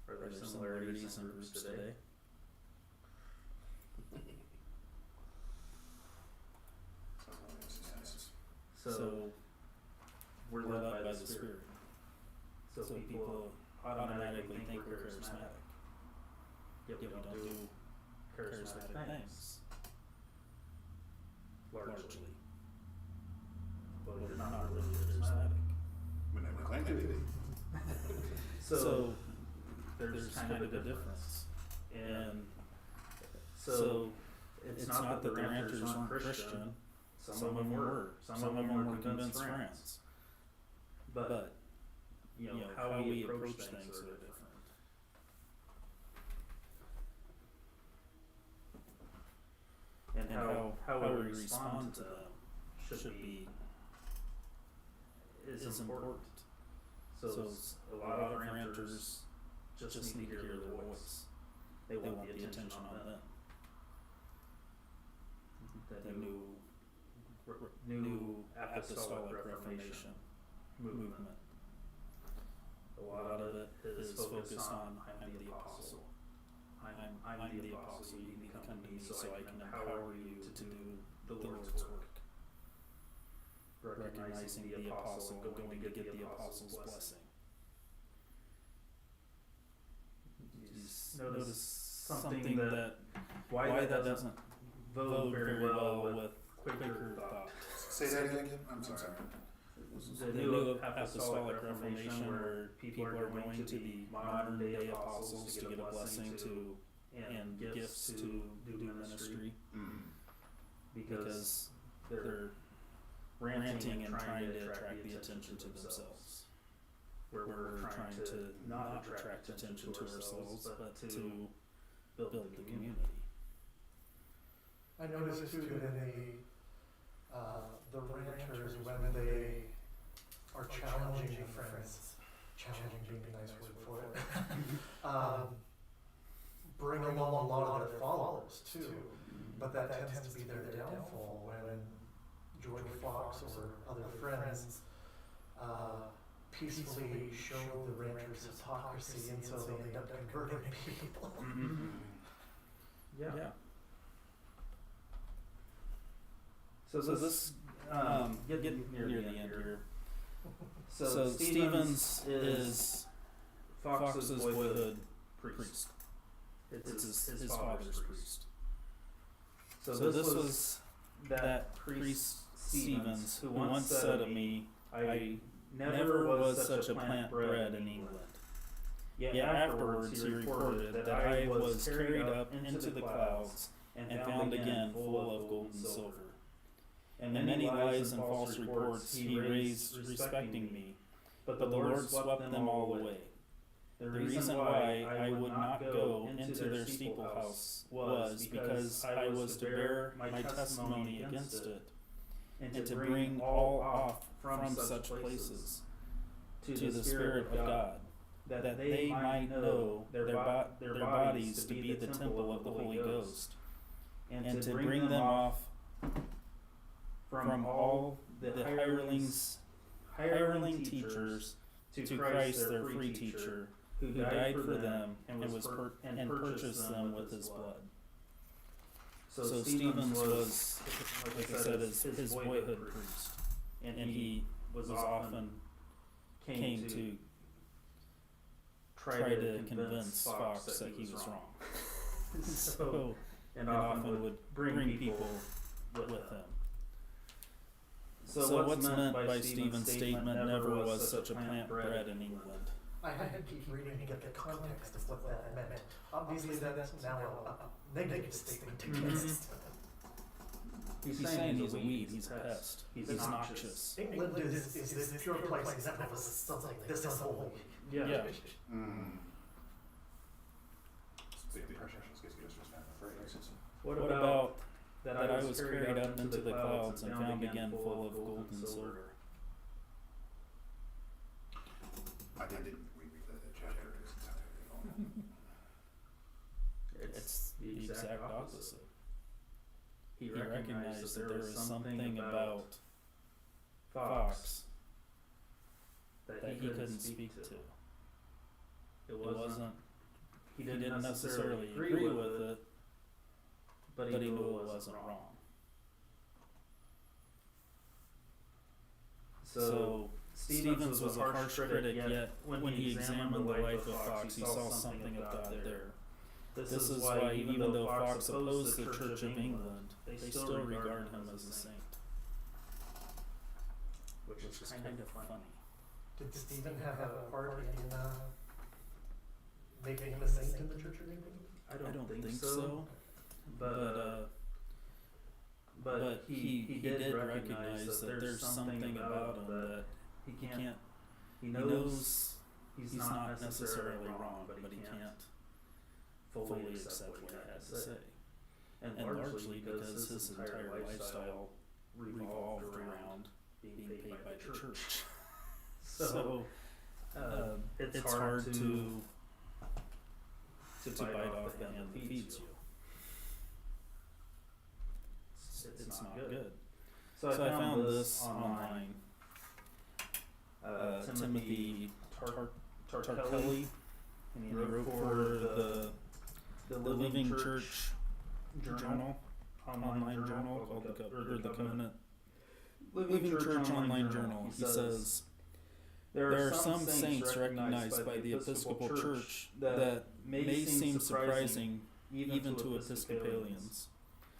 S1: Are there similarities in groups today? So we're led by the Spirit. So people automatically think we're charismatic. yet we don't do charismatic things. Largely. Well, you're not really charismatic.
S3: We never claimed to be.
S1: So there's kind of a difference. And so it's not that the ranters weren't Christian. Some of them were. Some of them were convinced friends. But how we approach things are different. And how we respond to them is important. So a lot of ranters just need to hear their voice. They want the attention on them. The new apostolic reformation movement. A lot of it is focused on I'm the apostle. I'm the apostle. You need to come to me so I can empower you to do the Lord's work. Recognizing the apostle, going to get the apostle's blessing. You notice something that why that doesn't vote very well with Quaker thought.
S3: Say that again? I'm sorry.
S1: The new apostolic reformation where people are going to the modern day apostles to get a blessing to and gifts to do ministry because they're ranting and trying to attract the attention to themselves. Where we're trying to not attract attention to ourselves, but to build the community.
S4: I noticed too that the ranters, when they are challenging friends, challenging being a nice word for it, bring along a lot of their followers too. But that tends to be their downfall when George Fox or other friends peacefully show the ranters' hypocrisy, and so they end up converting people.
S1: Yeah. So this getting near the end here. So Stevens is Fox's boyhood priest. It's his father's priest. So this was that priest Stevens who once said of me, I never was such a plant bred in England. Yet afterwards he reported that I was carried up into the clouds and found again full of gold and silver. And many lies and false reports he raised respecting me, but the Lord swept them all away. The reason why I would not go into their steeple house was because I was to bear my testimony against it, and to bring all off from such places to the Spirit of God, that they might know their bodies to be the temple of the Holy Ghost, and to bring them off from all the hireling teachers to Christ their free teacher, who died for them and purchased them with his blood. So Stevens was, like I said, his boyhood priest, and he was often came to try to convince Fox that he was wrong. So, and often would bring people with him. So what's meant by Stephen's statement, never was such a plant bred in England?
S4: I had to keep reading to get the context of what that meant. Obviously, that's now a negative statement against.
S1: He's saying he's a weed, he's a pest, he's noxious.
S4: England is this pure place, and that was something like this is holy.
S1: Yeah.
S3: The impression gives us kind of phrase.
S1: What about that I was carried up into the clouds and found again full of gold and silver?
S3: I didn't read the chapter.
S1: It's the exact opposite. He recognized that there was something about Fox that he couldn't speak to. It wasn't, he didn't necessarily agree with it, but he knew it wasn't wrong. So Stevens was a harsh critic, yet when he examined the life of Fox, he saw something of God there. This is why, even though Fox opposed the Church of England, they still regard him as a saint. Which is kind of funny.
S4: Did Stephen have a part in making him a saint in the Church of England?
S1: I don't think so. But he did recognize that there's something about him that he knows he's not necessarily wrong, but he can't fully accept what he had to say. And largely because his entire lifestyle revolved around being paid by the church. So it's hard to bite off the hand that feeds you. It's not good. So I found this online. Timothy Tartelli, and he wrote for the Living Church Journal, online journal called the Covenant Living Church Online Journal. He says, there are some saints recognized by the Episcopal Church that may seem surprising even to Episcopalians.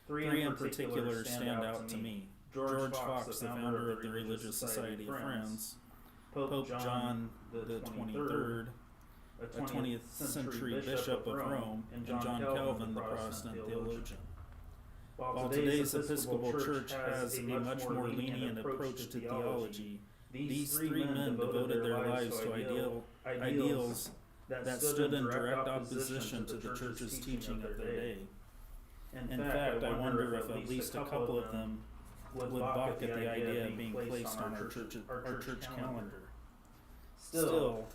S1: Three in particular stand out to me. George Fox, the founder of the Religious Society of Friends, Pope John the 23rd, a 20th century bishop of Rome, and John Calvin, the Protestant theologian. While today's Episcopal Church has a much more lenient approach to theology, these three men devoted their lives to ideals that stood in direct opposition to the Church's teaching of their day. In fact, I wonder if at least a couple of them would balk at the idea of being placed on our church calendar. Still,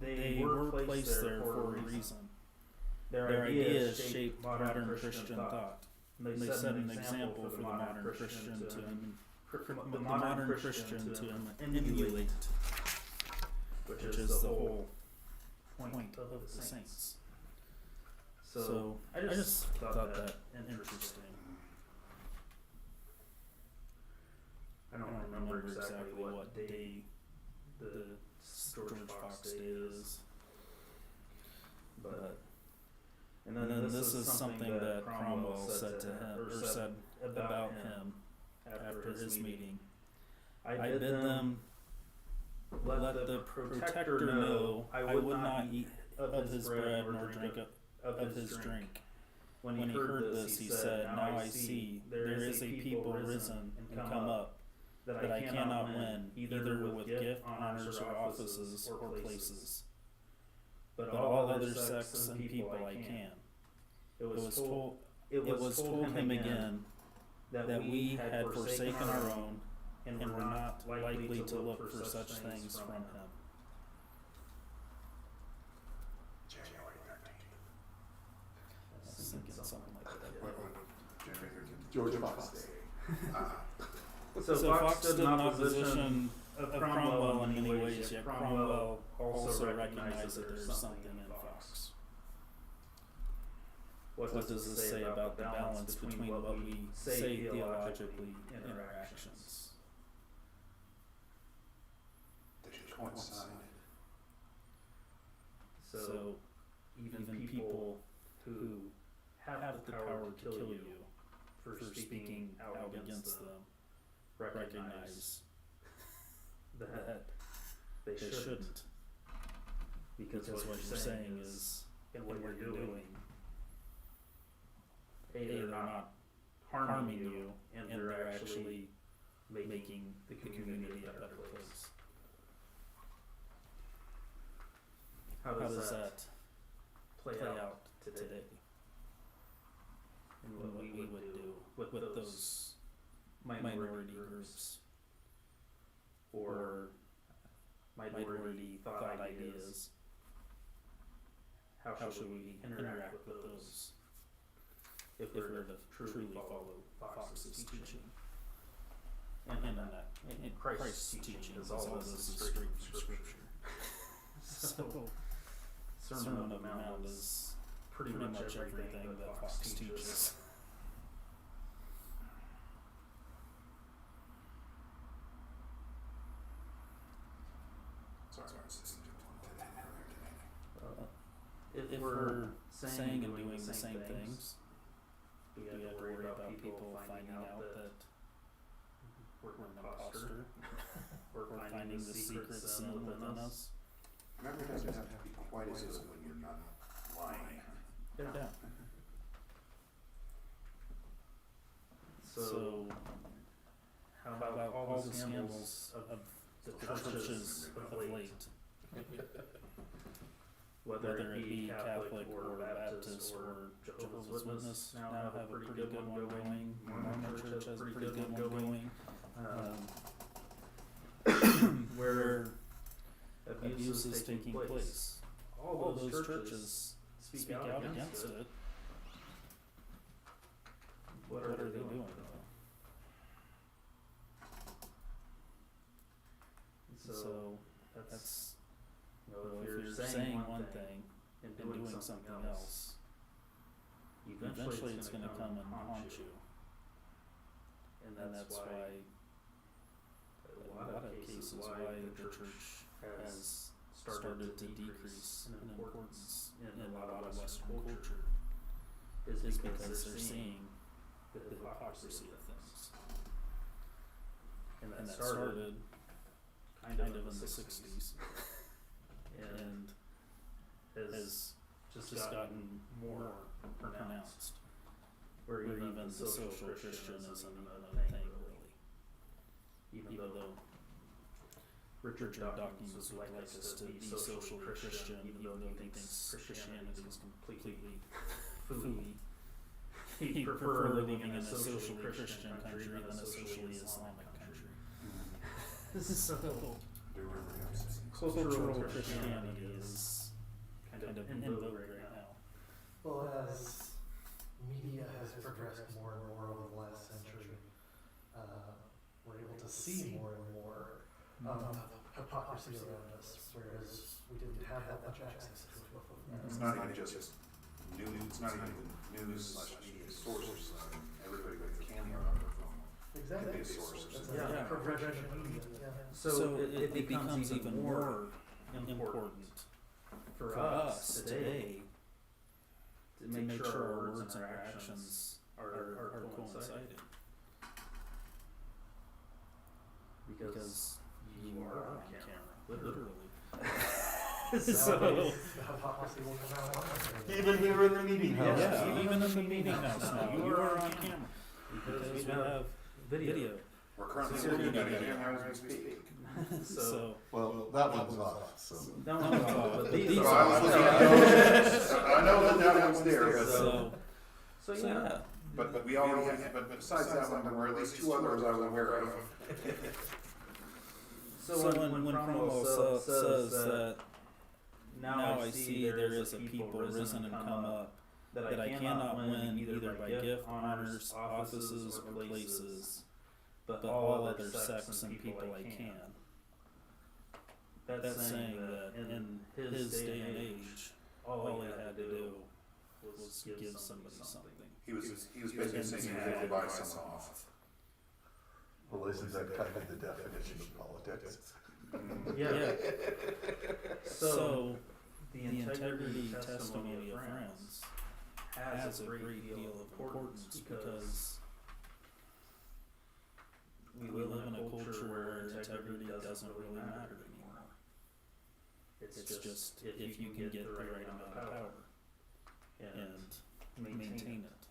S1: they were placed there for a reason. Their ideas shaped modern Christian thought. They set an example for the modern Christian to emulate, which is the whole point of the saints. So I just thought that interesting. I don't remember exactly what day the George Fox Day is, but and then this is something that Cromwell said to him, or said about him after his meeting. I bid them let the Protector know I would not eat of his bread nor drink of his drink. When he heard this, he said, now I see there is a people risen and come up that I cannot win, either with gift, honors, or offices, or places. But all other sects and people I can. It was told him again that we had forsaken our own and were not likely to look for such things from him.
S3: January 13th.
S1: I was thinking something like that.
S2: George Fox Day.
S1: So Fox stood in opposition of Cromwell in many ways, yet Cromwell also recognized that there is something in Fox. What does this say about the balance between what we say theologically and our actions?
S3: They should coincide.
S1: So even people who have the power to kill you for speaking out against them recognize that they shouldn't, because what you're saying is, and what you're doing, they're not harming you, and they're actually making the community a better place. How does that play out today? And what we would do with those minority groups or minority thought ideas? How should we interact with those if we're to truly follow Fox's teaching? And Christ's teaching is all this is straight from Scripture. So Sermon on the Mount is pretty much everything that Fox teaches. if we're saying and doing the same things, do we have to worry about people finding out that we're an imposter? We're finding the secret sin within us?
S3: Remember, it doesn't have to be quite as good when you're not lying.
S1: Yeah. So, how about all the scandals of the churches of late? Whether it be Catholic or Baptist or Jehovah's Witness now have a pretty good one going. Mormon Church has a pretty good one going. Where abuse is taking place. All those churches speak out against it. What are they doing though? So that's, if you're saying one thing and doing something else, eventually it's going to come and haunt you. And that's why, in a lot of cases, why the church has started to decrease in importance in a lot of Western culture is because they're seeing the hypocrisy of things. And that started kind of in the 60s and has just gotten more pronounced, where even the social Christian isn't even a thing really. Even though Richard Dawkins would like us to be socially Christian, even though he thinks Christianity is completely phooey. He'd prefer living in a socially Christian country than a socially Islamic country. So, cultural Christianity is kind of in vogue right now.
S4: Well, as media has progressed more and more over the last century, we're able to see more and more hypocrisy around us, whereas we didn't have that much access to it before.
S3: It's not even just news, it's not even news/media sources. Everybody with a camera on their phone.
S4: Exactly.
S3: Could be a source of something.
S4: Yeah, progression of media. Yeah.
S1: So it becomes even more important for us today to make sure our words and our actions are coinciding. Because you are on camera, literally. So,
S4: hypocrisy will come out.
S2: Even here in the meeting house.
S1: yeah, even in the meeting house now, you are on camera. Because we have video.
S3: We're currently looking at it as we speak.
S1: So,
S2: Well, that one's off, so.
S1: no, but these
S3: So
S1: are.
S3: I was looking at I know that one's there, but,
S1: So yeah.
S3: but we already have, but besides that one, there were at least two others I was aware of.
S1: So when Cromwell says that now I see there is a people risen and come up, that I cannot win either by gift, honors, offices, or places, but all other sects and people I can. That's saying that in his day and age, all he had to do was give somebody something.
S3: He was basically saying he had to buy someone off.
S2: Well, isn't that kind of the definition of politics?
S1: Yeah. So the integrity testimony of Friends has a great deal of importance because we live in a culture where integrity doesn't really matter anymore. It's just if you can get the right amount of power and maintain it.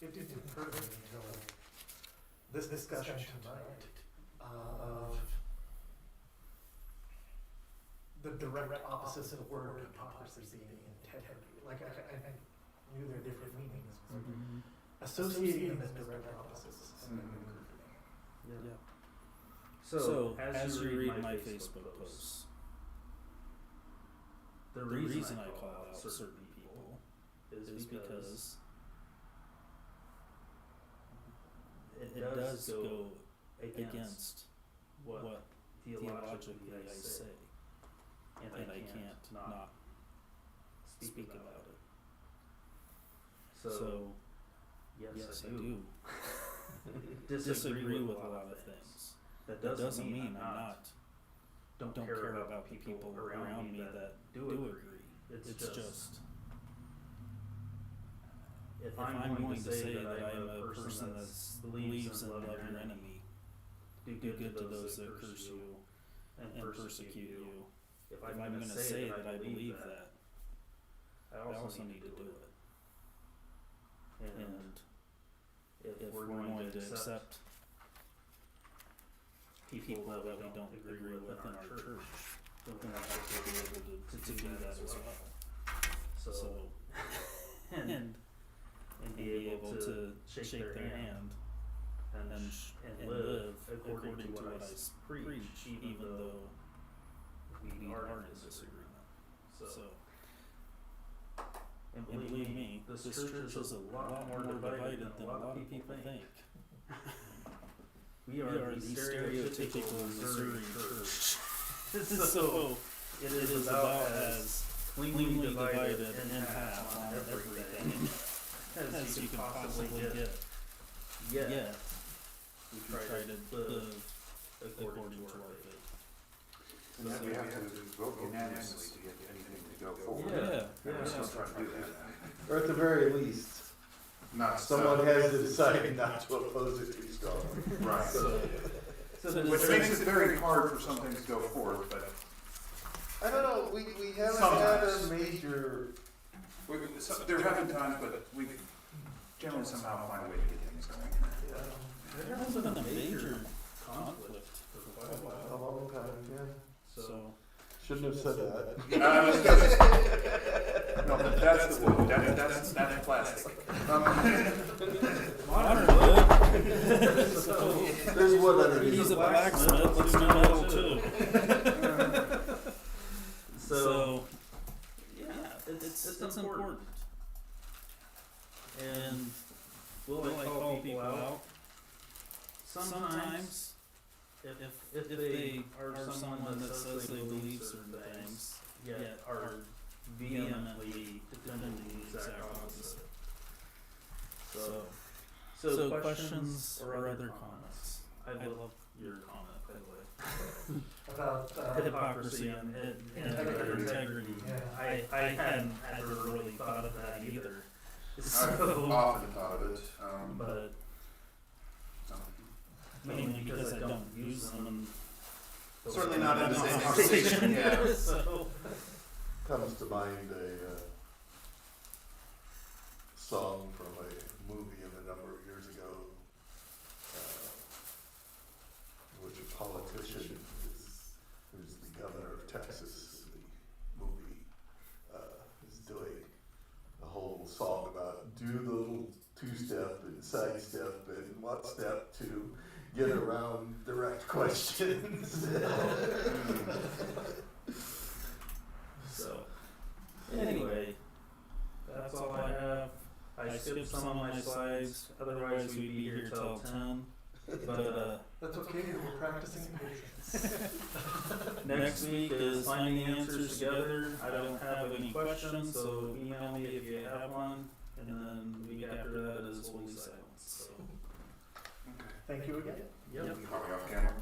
S4: It didn't occur to me until this discussion tonight of the direct opposite of the word hypocrisy being integrity. Like I knew there are different meanings.
S1: Mm-hmm.
S4: Associating them as direct opposites.
S1: Yeah. So as you read my Facebook posts, the reason I call out certain people is because it does go against what theologically I say, and I can't not speak about it. So yes, I do disagree with a lot of things. That doesn't mean don't care about people around me that do agree. It's just, if I'm going to say that I'm a person that believes in love your enemy, do good to those that curse you and persecute you. If I'm going to say that I believe that, I also need to do it. And if we're going to accept people that we don't agree with in our church, then we have to be able to do that as well. So and be able to shake their hand and live according to what I preach, even though we are in disagreement. So, and believe me, this church is a lot more divided than a lot of people think. We are the stereotypical Missouri church. So it is about as cleanly divided in half on everything as you can possibly get. Yet we try to live according to our faith.
S3: And yet we have to vote unanimously to get anything to go forward.
S1: Yeah.
S3: We're still trying to do that.
S2: Or at the very least,
S3: Not
S2: someone has decided not to oppose it too strongly.
S3: Right.
S1: So
S3: Which makes it very hard for something to go forward, but
S2: I don't know, we haven't
S3: Sometimes.
S2: had a major,
S3: there have been times, but we generally somehow find a way to get things going.
S1: there hasn't been a major conflict for quite a
S2: a
S1: while.
S2: long time, yeah.
S1: So
S2: Shouldn't have said that.
S3: No, but that's the wood, that's plastic.
S1: modern wood. So
S2: There's wood underneath.
S1: he's a blacksmith. Let's do metal too. So yeah, it's important. And will I call people out? Sometimes, if they are someone that says they believe certain things, yet are vehemently defending the exact opposite. So questions or other comments? I love your comment, by the way.
S4: About,
S1: Hypocrisy and integrity.
S4: Yeah.
S1: I hadn't ever really thought of that either.
S3: I've
S1: So,
S3: often thought of it,
S1: but
S3: so.
S1: mainly because I don't use them and
S3: Certainly not in the same conversation, yeah.
S1: So,
S2: Comes to mind a song from a movie of a number of years ago, which a politician who's the governor of Texas in the movie is doing a whole song about do the little two-step and side-step and what step to get around direct questions.
S1: so anyway, that's all I have. I skipped some of my slides, otherwise we'd be here till 10. But
S4: That's okay, we're practicing patience.
S1: next week is finding answers together. I don't have any questions, so email me if you have one. And then the week after that is Holy Silence. So,
S4: Thank you again.
S1: yep.
S3: Are we off camera?